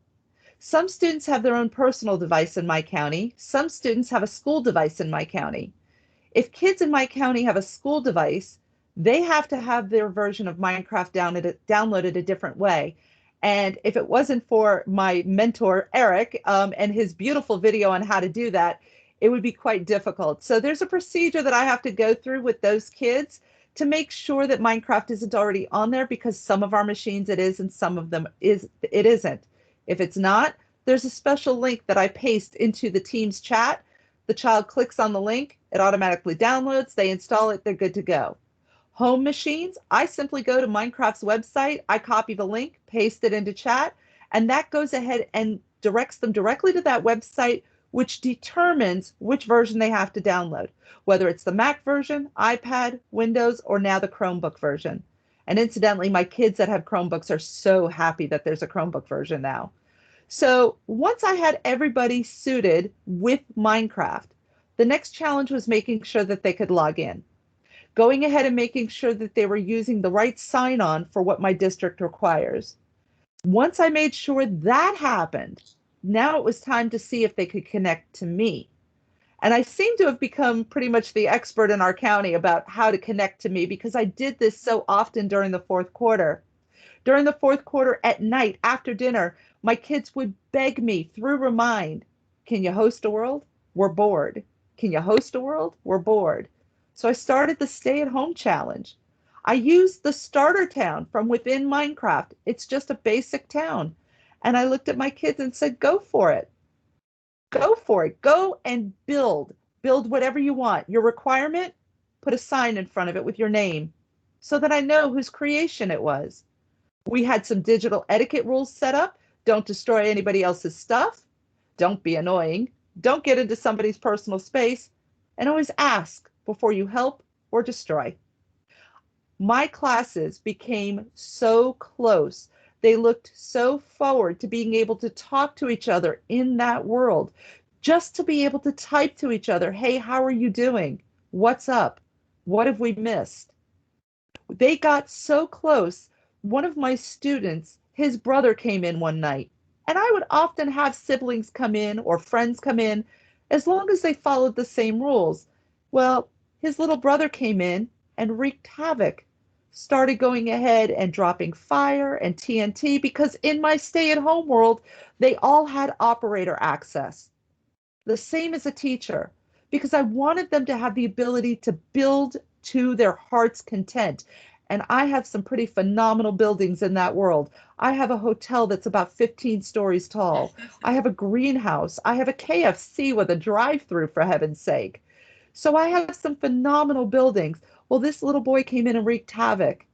Some students have their own personal device in my county. Some students have a school device in my county. If kids in my county have a school device, they have to have their version of Minecraft downloaded a different way. And if it wasn't for my mentor, Eric, and his beautiful video on how to do that, it would be quite difficult. So there's a procedure that I have to go through with those kids to make sure that Minecraft isn't already on there, because some of our machines it is and some of them it isn't. If it's not, there's a special link that I paste into the Teams chat The child clicks on the link, it automatically downloads, they install it, they're good to go. Home machines, I simply go to Minecraft's website, I copy the link, paste it into chat, and that goes ahead and directs them directly to that website, which determines which version they have to download, whether it's the Mac version, iPad, Windows, or now the Chromebook version. And incidentally, my kids that have Chromebooks are so happy that there's a Chromebook version now. So once I had everybody suited with Minecraft, the next challenge was making sure that they could log in. Going ahead and making sure that they were using the right sign-on for what my district requires. Once I made sure that happened, now it was time to see if they could connect to me. And I seem to have become pretty much the expert in our county about how to connect to me because I did this so often during the fourth quarter. During the fourth quarter at night after dinner, my kids would beg me through Remind, can you host a world? We're bored. Can you host a world? We're bored. So I started the stay-at-home challenge. I used the starter town from within Minecraft. It's just a basic town. And I looked at my kids and said, go for it. Go for it. Go and build. Build whatever you want. Your requirement, put a sign in front of it with your name so that I know whose creation it was. We had some digital etiquette rules set up. Don't destroy anybody else's stuff. Don't be annoying. Don't get into somebody's personal space. And always ask before you help or destroy. My classes became so close. They looked so forward to being able to talk to each other in that world, just to be able to type to each other, hey, how are you doing? What's up? What have we missed? They got so close. One of my students, his brother came in one night, and I would often have siblings come in or friends come in as long as they followed the same rules. Well, his little brother came in and wreaked havoc, started going ahead and dropping fire and TNT because in my stay-at-home world, they all had operator access. The same as a teacher, because I wanted them to have the ability to build to their heart's content. And I have some pretty phenomenal buildings in that world. I have a hotel that's about 15 stories tall. I have a greenhouse. I have a KFC with a drive-through, for heaven's sake. So I have some phenomenal buildings. Well, this little boy came in and wreaked havoc.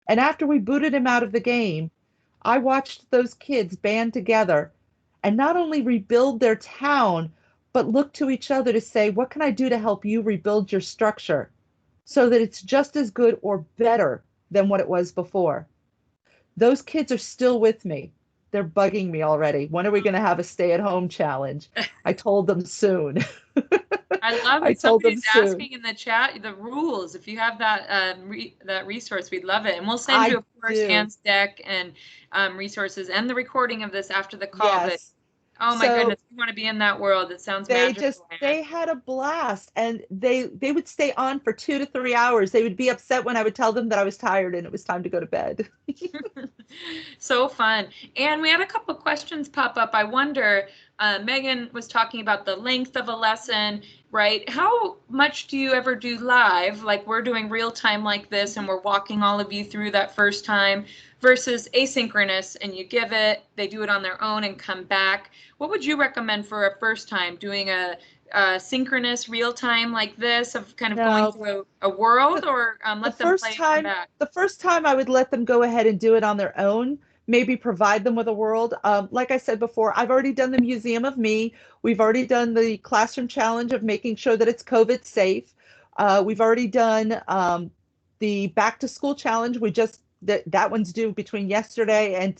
And after we booted him out of the game, I watched those kids band together and not only rebuild their town, but look to each other to say, what can I do to help you rebuild your structure so that it's just as good or better than what it was before? Those kids are still with me. They're bugging me already. When are we going to have a stay-at-home challenge? I told them soon. I love I it. told them Somebody's soon. asking in the chat the rules. If you have that that resource, we'd love it. And we'll send you, of course, do. Anne's deck and resources and the recording of this after the call. Yes. But oh my So goodness, we want to be in that world. It sounds magical. They had a blast, and they would stay on for 2 to 3 hours. They would be upset when I would tell them that I was tired and it was time to go to bed. So fun. And we had a couple of questions pop up. I wonder, Megan was talking about the length of a lesson, right? How much do you ever do live? Like we're doing real time like this and we're walking all of you through that first time versus asynchronous, and you give it, they do it on their own and come back. What would you recommend for a first time doing a synchronous real time like this of kind of going through a world, or let them play and come back? The first time I would let them go ahead and do it on their own, maybe provide them with a world. Like I said before, I've already done the Museum of Me. We've already done the classroom challenge of making sure that it's COVID safe. We've already done the back to school challenge. That one's due between yesterday and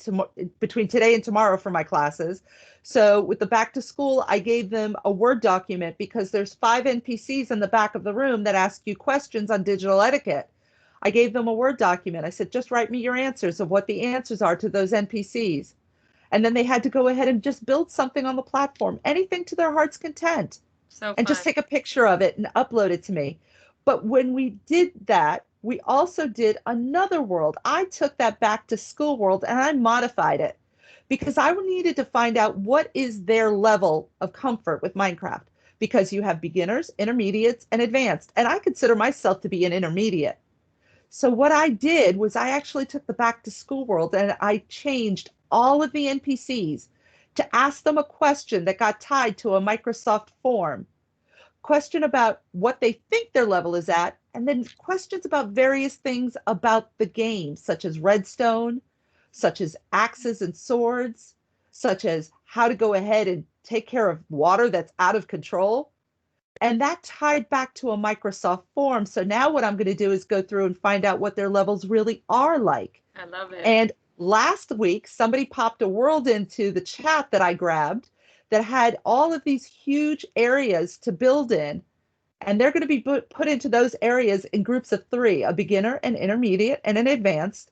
between today and tomorrow for my classes. So with the back to school, I gave them a Word document because there's 5 NPCs in the back of the room that ask you questions on digital etiquette. I gave them a Word document. I said, just write me your answers of what the answers are to those NPCs. And then they had to go ahead and just build something on the platform, anything to their heart's content. And just take a picture of it and upload it to me. But when we did that, we also did another world. I took that back to school world and I modified it because I needed to find out what is their level of comfort with Minecraft, because you have beginners, intermediates, and advanced. And I consider myself to be an intermediate. So what I did was I actually took the back to school world and I changed all of the NPCs to ask them a question that got tied to a Microsoft form. question about what they think their level is at, and then questions about various things about the game, such as redstone, such as axes and swords, such as how to go ahead and take care of water that's out of control. And that tied back to a Microsoft form. So now what I'm going to do is go through and find out what their levels really are like. I love it. And last week, somebody popped a world into the chat that I grabbed that had all of these huge areas to build in. And they're going to be put into those areas in groups of 3, a beginner, an intermediate, and an advanced.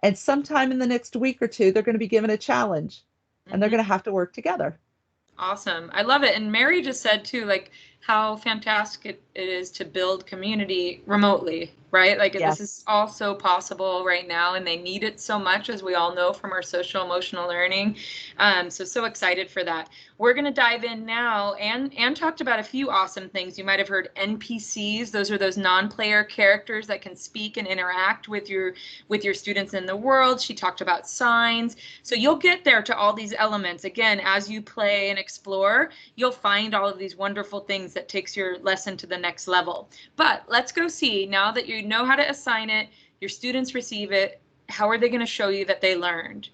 And sometime in the next week or 2, they're going to be given a challenge, and they're going to have to work together. Awesome. I love it. And Mary just said too, like how fantastic it is to build community remotely, right? Like Yes. This is also possible right now, and they need it so much, as we all know from our social emotional learning. So excited for that. We're going to dive in now. And talked about a few awesome things. You might have heard NPCs. Those are those non-player characters that can speak and interact with your students in the world. She talked about signs. So you'll get there to all these elements. Again, as you play and explore, you'll find all of these wonderful things that takes your lesson to the next level. But let's go see, now that you know how to assign it, your students receive it, how are they going to show you that they learned?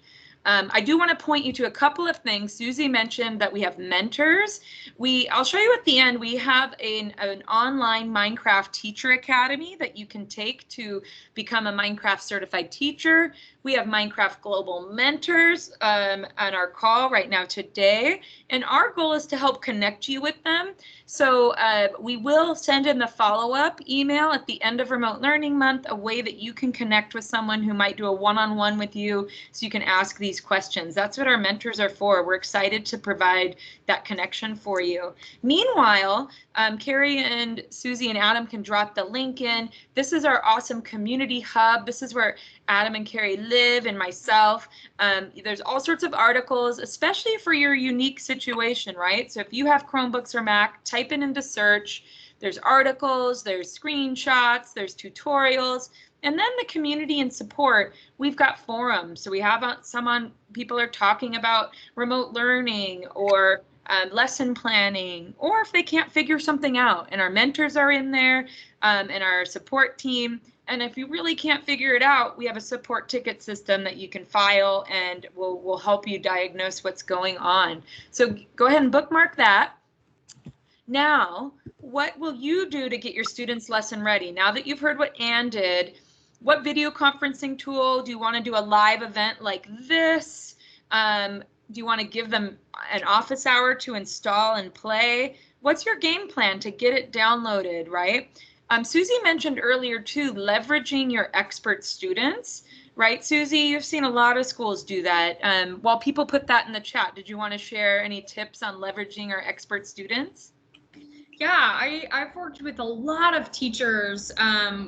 I do want to point you to a couple of things. Susie mentioned that we have mentors. I'll show you at the end. We have an online Minecraft Teacher Academy that you can take to become a Minecraft certified teacher. We have Minecraft Global Mentors on our call right now today, and our goal is to help connect you with them. So we will send in the follow-up email at the end of Remote Learning Month, a way that you can connect with someone who might do a one-on-one with you, so you can ask these questions. That's what our mentors are for. We're excited to provide that connection for you. Meanwhile, Carrie and Susie and Adam can drop the link in. This is our awesome community hub. This is where Adam and Carrie live, and myself. There's all sorts of articles, especially for your unique situation, right? So if you have Chromebooks or Mac, type it into search. There's articles, there's screenshots, there's tutorials, and then the community and support. We've got forums. So we have people are talking about remote learning or lesson planning, or if they can't figure something out, and our mentors are in there, and our support team. And if you really can't figure it out, we have a support ticket system that you can file, and we'll help you diagnose what's going on. So go ahead and bookmark that. Now, what will you do to get your students' lesson ready? Now that you've heard what Ann did, what video conferencing tool? Do you want to do a live event like this? Do you want to give them an office hour to install and play? What's your game plan to get it downloaded, right? Susie mentioned earlier too, leveraging your expert students, right? Susie, you've seen a lot of schools do that. While people put that in the chat, did you want to share any tips on leveraging our expert students? Yeah, I've worked with a lot of teachers,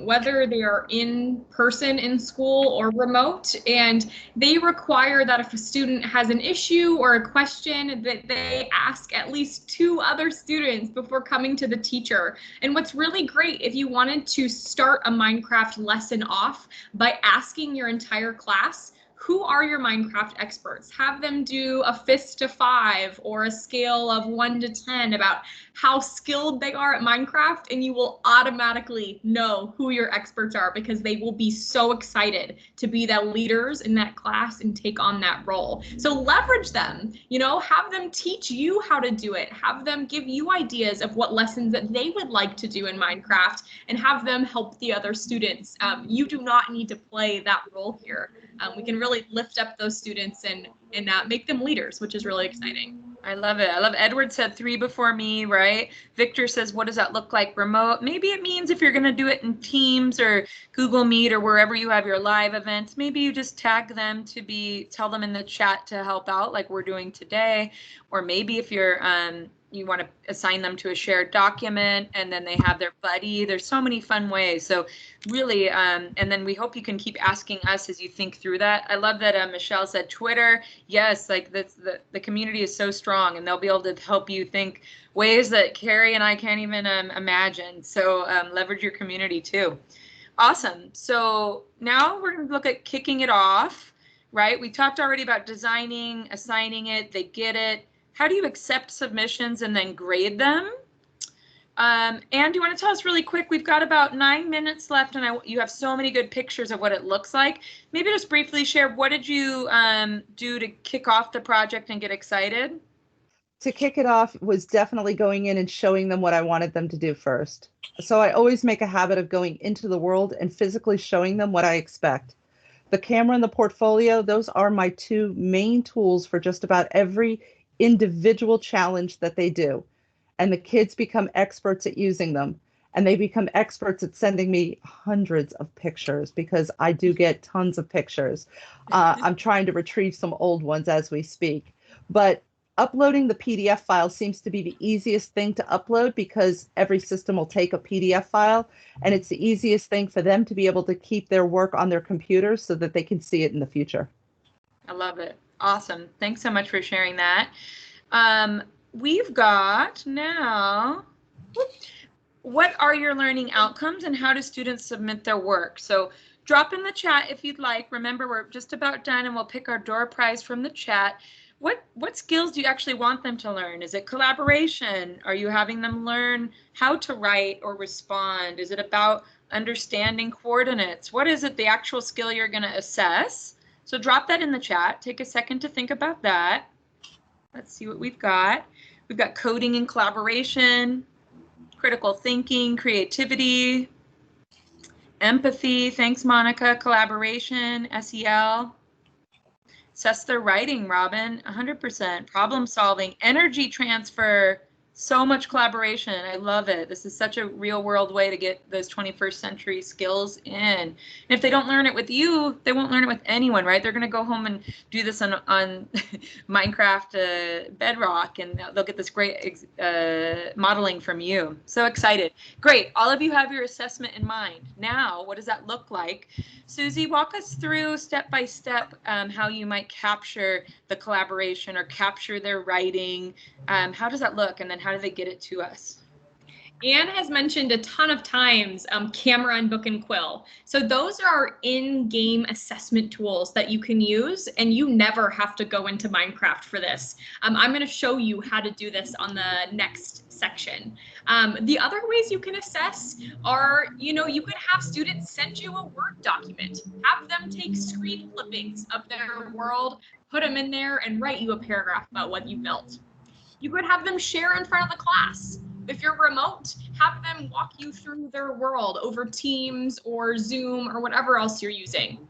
whether they are in person in school or remote, and they require that if a student has an issue or a question, that they ask at least 2 other students before coming to the teacher. And what's really great, if you wanted to start a Minecraft lesson off by asking your entire class, who are your Minecraft experts? Have them do a fist to 5 or a scale of 1 to 10 about how skilled they are at Minecraft, and you will automatically know who your experts are, because they will be so excited to be the leaders in that class and take on that role. So leverage them, have them teach you how to do it. Have them give you ideas of what lessons that they would like to do in Minecraft, and have them help the other students. You do not need to play that role here. We can really lift up those students and make them leaders, which is really exciting. I love it. Edward said 3 before me, right? Victor says, what does that look like remote? Maybe it means if you're going to do it in Teams or Google Meet or wherever you have your live events, maybe you just tag them tell them in the chat to help out like we're doing today. Or maybe if you're you want to assign them to a shared document, and then they have their buddy. There's so many fun ways. So really, and then we hope you can keep asking us as you think through that. I love that Michelle said Twitter. Yes, like the community is so strong, and they'll be able to help you think ways that Carrie and I can't even imagine. So leverage your community too. Awesome. So now we're going to look at kicking it off, right? We talked already about designing, assigning it, they get it. How do you accept submissions and then grade them? And do you want to tell us really quick, we've got about 9 minutes left and you have so many good pictures of what it looks like. Maybe just briefly share, what did you do to kick off the project and get excited? To kick it off was definitely going in and showing them what I wanted them to do first. So I always make a habit of going into the world and physically showing them what I expect. The camera and the portfolio, those are my two main tools for just about every individual challenge that they do. And the kids become experts at using them. And they become experts at sending me hundreds of pictures because I do get tons of pictures. I'm trying to retrieve some old ones as we speak. But uploading the PDF file seems to be the easiest thing to upload because every system will take a PDF file, and it's the easiest thing for them to be able to keep their work on their computers so that they can see it in the future. I love it. Awesome. Thanks so much for sharing that. We've got now, what are your learning outcomes and how do students submit their work? So drop in the chat if you'd like. Remember, we're just about done and we'll pick our door prize from the chat. What skills do you actually want them to learn? Is it collaboration? Are you having them learn how to write or respond? Is it about understanding coordinates? What is it, the actual skill you're going to assess? So drop that in the chat. Take a second to think about that. Let's see what we've got. We've got coding and collaboration, critical thinking, creativity, empathy. Thanks, Monica. Collaboration, SEL. Assess their writing, Robin, 100%. Problem solving, energy transfer, so much collaboration. I love it. This is such a real world way to get those 21st century skills in. And if they don't learn it with you, they won't learn it with anyone, right? They're going to go home and do this on Minecraft Bedrock, and they'll get this great modeling from you. So excited. Great. All of you have your assessment in mind. Now, what does that look like? Susie, walk us through step by step how you might capture the collaboration or capture their writing. How does that look? And then how do they get it to us? Anne has mentioned a ton of times Camera and Book and Quill. So those are our in-game assessment tools that you can use, and you never have to go into Minecraft for this. I'm going to show you how to do this on the next section. The other ways you can assess are, you can have students send you a Word document, have them take screen clippings of their world, put them in there, and write you a paragraph about what you built. You could have them share in front of the class. If you're remote, have them walk you through their world over Teams or Zoom or whatever else you're using.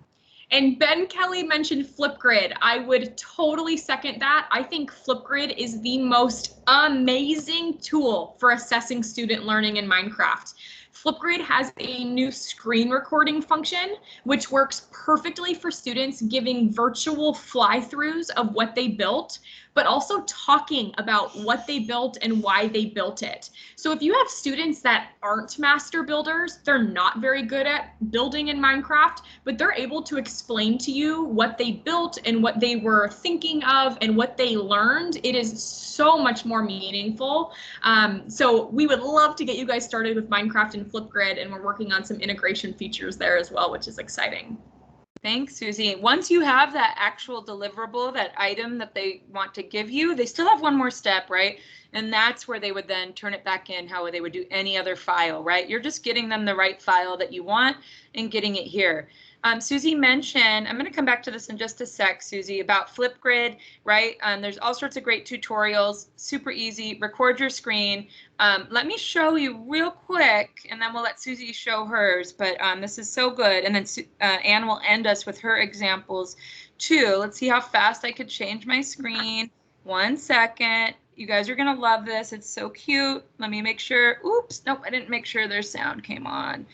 And Ben Kelly mentioned Flipgrid. I would totally second that. I think Flipgrid is the most amazing tool for assessing student learning in Minecraft. Flipgrid has a new screen recording function, which works perfectly for students giving virtual fly-throughs of what they built, but also talking about what they built and why they built it. So if you have students that aren't master builders, they're not very good at building in Minecraft, but they're able to explain to you what they built and what they were thinking of and what they learned. It is so much more meaningful. So we would love to get you guys started with Minecraft and Flipgrid, and we're working on some integration features there as well, which is exciting. Thanks, Susie. Once you have that actual deliverable, that item that they want to give you, they still have one more step, right? And that's where they would then turn it back in how they would do any other file, right? You're just getting them the right file that you want and getting it here. Susie mentioned, I'm going to come back to this in just a sec, Susie, about Flipgrid, right? There's all sorts of great tutorials, super easy. Record your screen. Let me show you real quick, and then we'll let Susie show hers. But this is so good. And then Anne will end us with her examples too. Let's see how fast I could change my screen. 1 second. You guys are going to love this. It's so cute. Let me make sure. Oops. Nope, I didn't make sure their sound came on.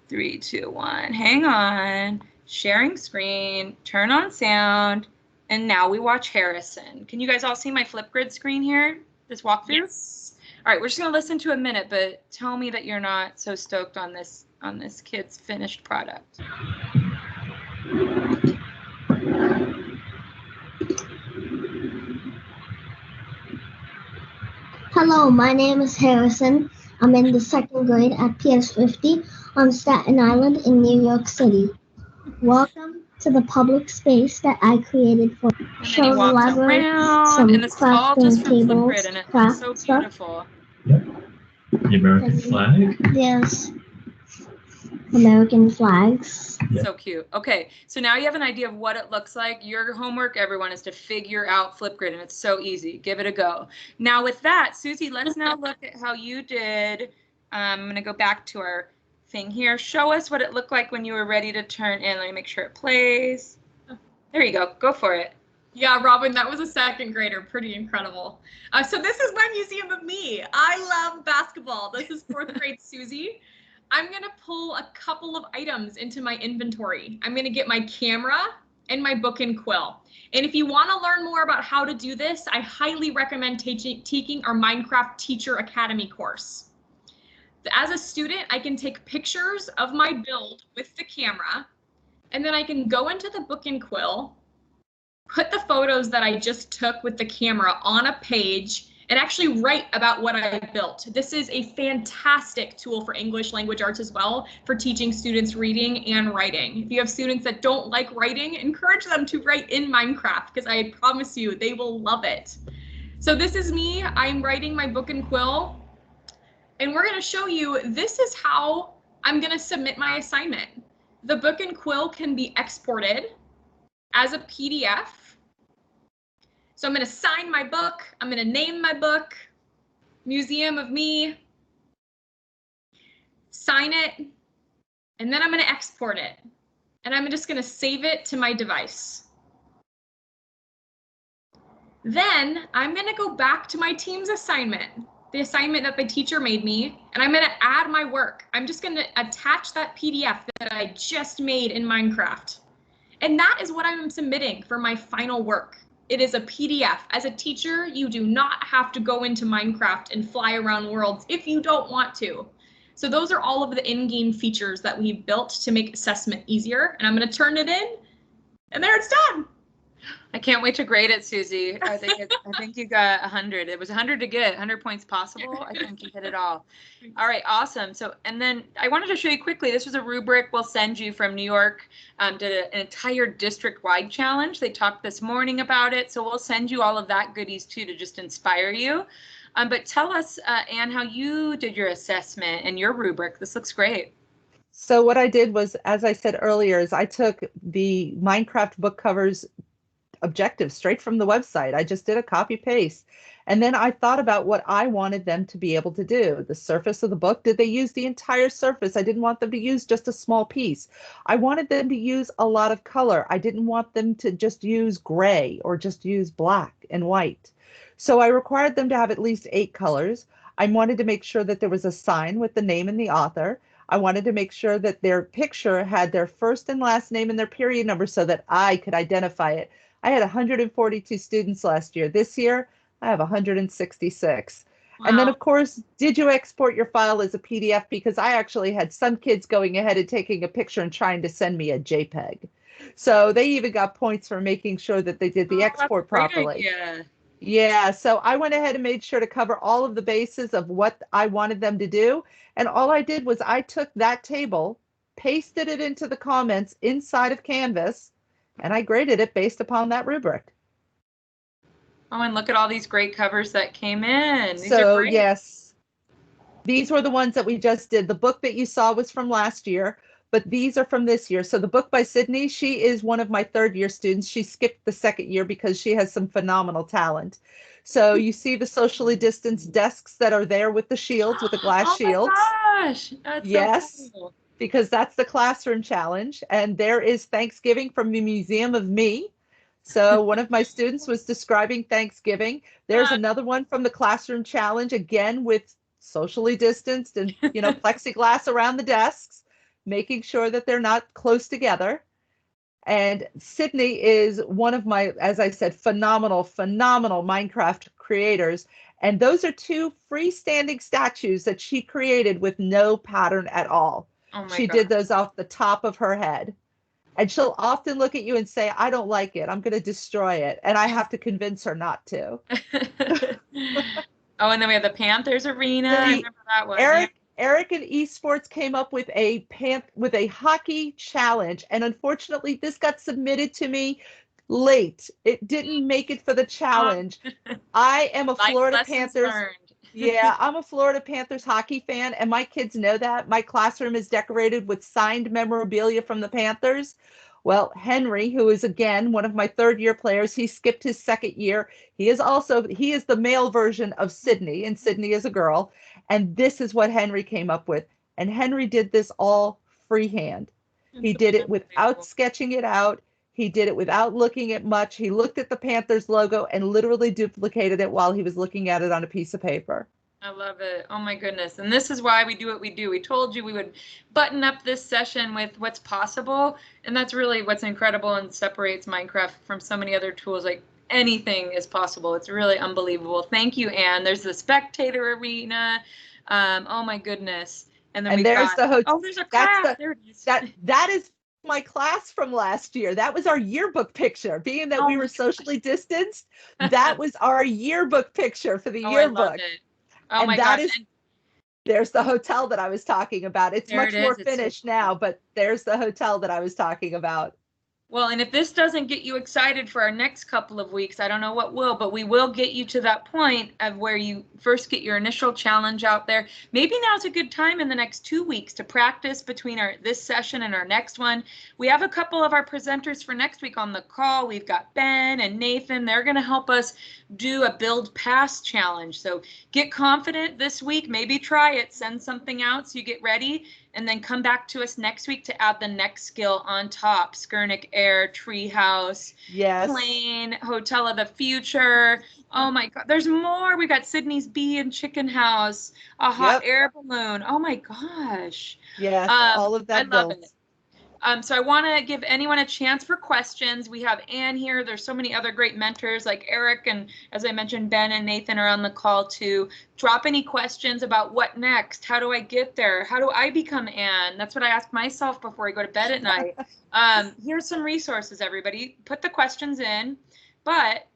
3, 2, 1. Hang on. Sharing screen. Turn on sound. And now we watch Harrison. Can you guys all see my Flipgrid screen here? This walkthrough? Yes. All right, we're just going to listen to a minute, but tell me that you're not so stoked on this kid's finished product. Hello, my name is Harrison. I'm in the 2nd grade at PS50 on Staten Island in New York City. Welcome to the public space that I created for show the library, some and it's all just from tables, Flipgrid, and it's craft so stuff. beautiful. The American flag? There's American flags. Yeah. So cute. Okay, so now you have an idea of what it looks like. Your homework, everyone, is to figure out Flipgrid, and it's so easy. Give it a go. Now with that, Susie, let's now look at how you did. I'm going to go back to our thing here. Show us what it looked like when you were ready to turn in. Let me make sure it plays. There you go. Go for it. Yeah, Robin, that was a second grader. Pretty incredible. So this is my museum of me. I love basketball. This is fourth grade Susie. I'm going to pull a couple of items into my inventory. I'm going to get my camera and my book and quill. And if you want to learn more about how to do this, I highly recommend taking our Minecraft Teacher Academy course. As a student, I can take pictures of my build with the camera, and then I can go into the book and quill, put the photos that I just took with the camera on a page, and actually write about what I built. This is a fantastic tool for English language arts as well, for teaching students reading and writing. If you have students that don't like writing, encourage them to write in Minecraft, because I promise you they will love it. So this is me. I'm writing my book and quill, and we're gonna show you, this is how I'm gonna submit my assignment. The book and quill can be exported as a PDF. So I'm going to sign my book. I'm going to name my book, Museum of Me, sign it, and then I'm going to export it. And I'm just going to save it to my device. Then I'm going to go back to my team's assignment, the assignment that the teacher made me, and I'm going to add my work. I'm just going to attach that PDF that I just made in Minecraft. And that is what I'm submitting for my final work. It is a PDF. As a teacher, you do not have to go into Minecraft and fly around worlds if you don't want to. So those are all of the in-game features that we've built to make assessment easier. And I'm going to turn it in, and there it's done. I can't wait to grade it, Susie. I think you got 100. It was 100 to get, 100 points possible. I think you hit it all. All right, awesome. So, and then I wanted to show you quickly, this was a rubric we'll send you from New York, did an entire district-wide challenge. They talked this morning about it, so we'll send you all of that goodies too to just inspire you. But tell us, Anne, how you did your assessment and your rubric. This looks great. So what I did was, as I said earlier, is I took the Minecraft book covers objectives straight from the website. I just did a copy paste. And then I thought about what I wanted them to be able to do. The surface of the book, did they use the entire surface? I didn't want them to use just a small piece. I wanted them to use a lot of color. I didn't want them to just use gray or just use black and white. So I required them to have at least 8 colors. I wanted to make sure that there was a sign with the name and the author. I wanted to make sure that their picture had their first and last name and their period number so that I could identify it. I had 142 students last year. This year, I have 166. Wow. And then, of course, did you export your file as a PDF? Because I actually had some kids going ahead and taking a picture and trying to send me a JPEG. So they even got points for making sure that they did the export properly. Yeah, so I went ahead and made sure to cover all of the bases of what I wanted them to do. And all I did was I took that table, pasted it into the comments inside of Canvas, and I graded it based upon that rubric. Oh, and look at all these great covers that came in. These so, are great. Yes, these were the ones that we just did. The book that you saw was from last year, but these are from this year. So the book by Sydney, she is one of my third-year students. She skipped the second year because she has some phenomenal talent. So you see the socially distanced desks that are there with the shields, with the glass shields. Oh my gosh, that's so cool. Because that's the classroom challenge. And there is Thanksgiving from the Museum of Me. So one of my students was describing Thanksgiving. There's another one from the classroom challenge, again with socially distanced and, you know, plexiglass around the desks, making sure that they're not close together. And Sydney is one of my, as I said, phenomenal Minecraft creators. And those are 2 freestanding statues that she created with no pattern at all. Oh my she God. did those off the top of her head. And she'll often look at you and say, I don't like it. I'm going to destroy it. And I have to convince her not to. Oh, and then we have the Panthers Arena. I remember that one. Eric and Esports came up with a hockey challenge. And unfortunately, this got submitted to me late. It didn't make it for the challenge. I am a Florida Panthers. Yeah, I'm a Florida Panthers hockey fan, and my kids know that. My classroom is decorated with signed memorabilia from the Panthers. Well, Henry, who is again one of my third-year players, he skipped his second year. He is the male version of Sydney, and Sydney is a girl. And this is what Henry came up with. And Henry did this all freehand. He did it without sketching it out. He did it without looking at much. He looked at the Panthers logo and literally duplicated it while he was looking at it on a piece of paper. I love it. Oh my goodness. And this is why we do what we do. We told you we would button up this session with what's possible. And that's really what's incredible and separates Minecraft from so many other tools. Like anything is possible. It's really unbelievable. Thank you, Anne. There's the spectator arena. Oh my goodness. And then there's the hotel. Oh, there's a class. There it is. That is my class from last year. That was our yearbook picture. Being that we were socially distanced, that was our yearbook picture for the yearbook. I love it. Oh, and my that gosh. There's the hotel that I was talking about. It's much more finished now, but there's the hotel that I was talking about. Well, and if this doesn't get you excited for our next couple of weeks, I don't know what will, but we will get you to that point of where you first get your initial challenge out there. Maybe now's a good time in the next 2 weeks to practice between this session and our next one. We have a couple of our presenters for next week on the call. We've got Ben and Nathan. They're going to help us do a build pass challenge. So get confident this week, maybe try it, send something out so you get ready. And then come back to us next week to add the next skill on top. Skurnik Air, Treehouse, yes, Plane, Hotel of the Future. Oh my God, there's more. We got Sydney's Bee and Chicken House, a hot air balloon. Oh my gosh. Yes, all of that. I love it. So I want to give anyone a chance for questions. We have Anne here. There's so many other great mentors like Eric, and as I mentioned, Ben and Nathan are on the call too. Drop any questions about what next. How do I get there? How do I become Anne? That's what I ask myself before I go to bed at night. Here's some resources, everybody. Put the questions in, but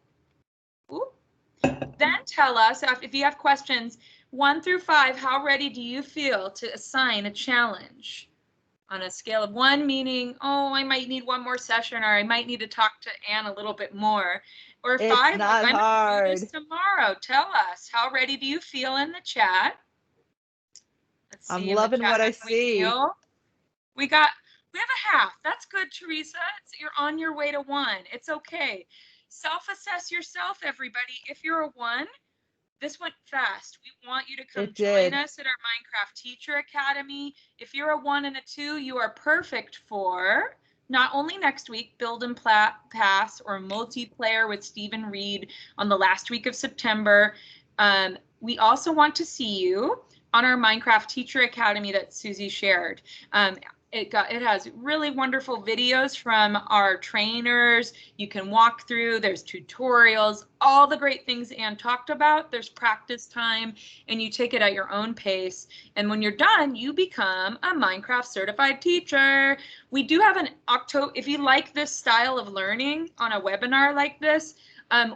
then tell us if you have questions 1 through 5. How ready do you feel to assign a challenge? On a scale of 1, meaning, oh, I might need one more session, or I might need to talk to Anne a little bit more. Or 5, it's not I'm hard. going to do this tomorrow. Tell us, how ready do you feel in the chat? Let's see. I'm loving what I see. We have a half. That's good, Teresa. You're on your way to 1. It's okay. Self-assess yourself, everybody. If you're a 1, this went fast. We want you to come join us at our Minecraft Teacher Academy. If you're a 1 and a 2, you are perfect for not only next week, Build and Pass or multiplayer with Stephen Reed on the last week of September. We also want to see you on our Minecraft Teacher Academy that Susie shared. It has really wonderful videos from our trainers. You can walk through, there's tutorials, all the great things Anne talked about. There's practice time, and you take it at your own pace. And when you're done, you become a Minecraft certified teacher. We do have an October, if you like this style of learning on a webinar like this,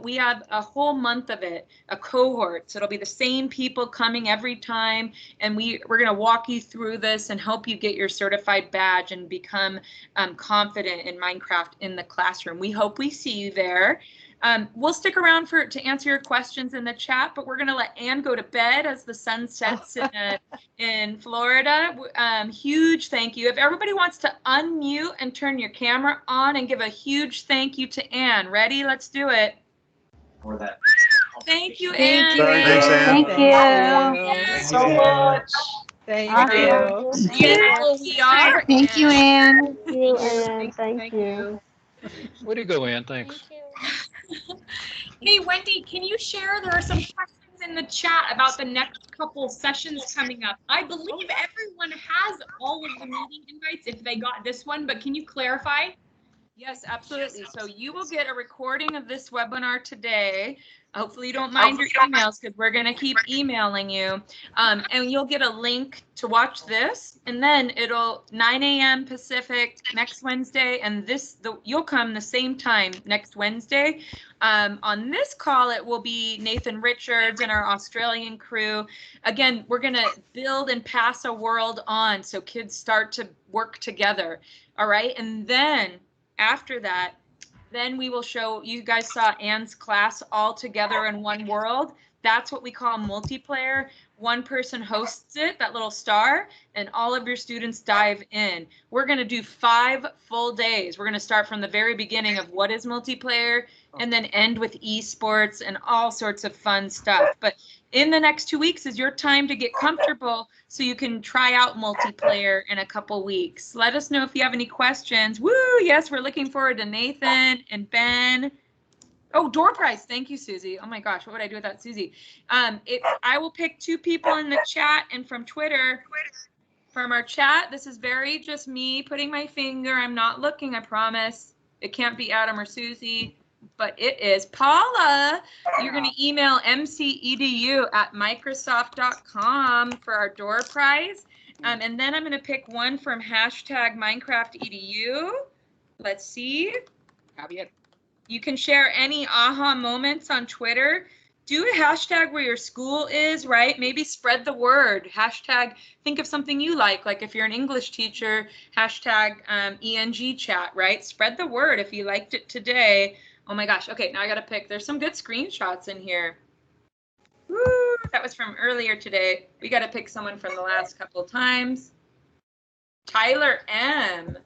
we have a whole month of it, a cohort. So it'll be the same people coming every time. And we're going to walk you through this and help you get your certified badge and become confident in Minecraft in the classroom. We hope we see you there. We'll stick around to answer your questions in the chat, but we're going to let Anne go to bed as the sun sets in Florida. Huge thank you. If everybody wants to unmute and turn your camera on and give a huge thank you to Anne. Ready? Let's do it. For that. Thank you, Anne. Thanks, Anne. Thank you so much. Thank you. Beautiful we are. Thank you, Anne. Thank you, Anne. Thank you. Way to go, Anne. Thanks. Hey, Wendy, can you share? There are some questions in the chat about the next couple sessions coming up. I believe everyone has all of the meeting invites if they got this one, but can you clarify? Yes, absolutely. So you will get a recording of this webinar today. Hopefully you don't mind your emails because we're going to keep emailing you. And you'll get a link to watch this. And then it'll 9 a.m. Pacific next Wednesday. And you'll come the same time next Wednesday. On this call, it will be Nathan Richards and our Australian crew. Again, we're going to build and pass a world on so kids start to work together. All right. And then after that, then we will show, you guys saw Anne's class all together in one world. That's what we call multiplayer. One person hosts it, that little star, and all of your students dive in. We're going to do 5 full days. We're going to start from the very beginning of what is multiplayer and then end with esports and all sorts of fun stuff. But in the next 2 weeks is your time to get comfortable so you can try out multiplayer in a couple weeks. Let us know if you have any questions. Woo, yes, we're looking forward to Nathan and Ben. Oh, door prize. Thank you, Susie. Oh my gosh, what would I do without Susie? I will pick 2 people in the chat and from Twitter. From our chat, this is very just me putting my finger. I'm not looking, I promise. It can't be Adam or Susie, but it is Paula. You're going to email mcedu@microsoft.com for our door prize. And then I'm going to pick one from #MinecraftEDU. Let's see. You can share any aha moments on Twitter. Do a hashtag where your school is, right? Maybe spread the word. Hashtag, think of something you like if you're an English teacher, hashtag ENG chat, right? Spread the word if you liked it today. Oh my gosh. Okay, now I got to pick. There's some good screenshots in here. Woo, that was from earlier today. We got to pick someone from the last couple times. Tyler M.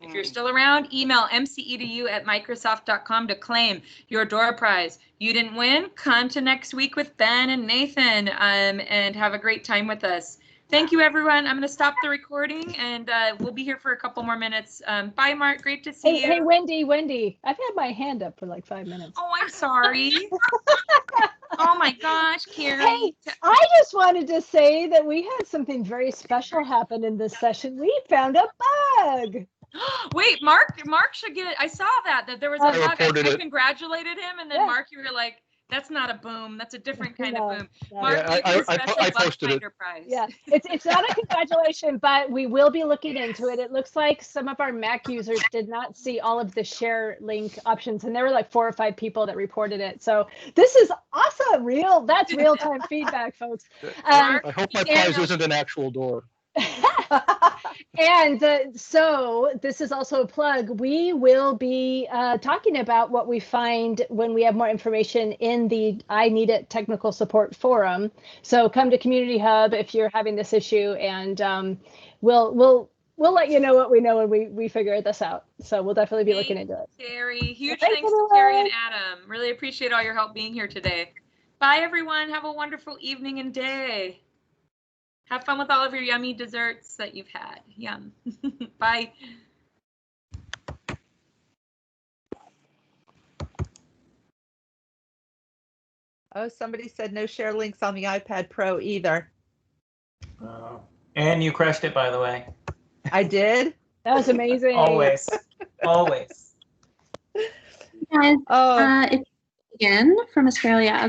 If you're still around, email mcedu@microsoft.com to claim your door prize. You didn't win? Come to next week with Ben and Nathan and have a great time with us. Thank you, everyone. I'm going to stop the recording, and we'll be here for a couple more minutes. Bye, Mark. Great to see you. Hey, Wendy. I've had my hand up for like 5 minutes. Oh, I'm sorry. Oh, my gosh, Carrie. Hey, I just wanted to say that we had something very special happen in this session. We found a bug. Wait, Mark should get it. I saw that there was a bug. I congratulated him, and then yeah. Mark, you were like, "That's not a boom. That's a different kind of boom." Mark, yeah, I posted it. Prize. Yeah, it's not a congratulation, but we will be looking into it. It looks like some of our Mac users did not see all of the share link options, and there were like 4 or 5 people that reported it. So this is awesome. That's real-time feedback, folks. I hope my prize isn't an actual door. And so this is also a plug. We will be talking about what we find when we have more information in the I Need It technical support forum. So come to Community Hub if you're having this issue, and we'll let you know what we know when we figure this out. So we'll definitely be looking into it. Carrie, huge thanks to Carrie and Adam. Really appreciate all your help being here today. Bye, everyone. Have a wonderful evening and day. Have fun with all of your yummy desserts that you've had. Yum. Bye. Oh, somebody said no share links on the iPad Pro either. And you crushed it, by the way. I did? That was amazing. Always. Always. Guys, it's again from Australia.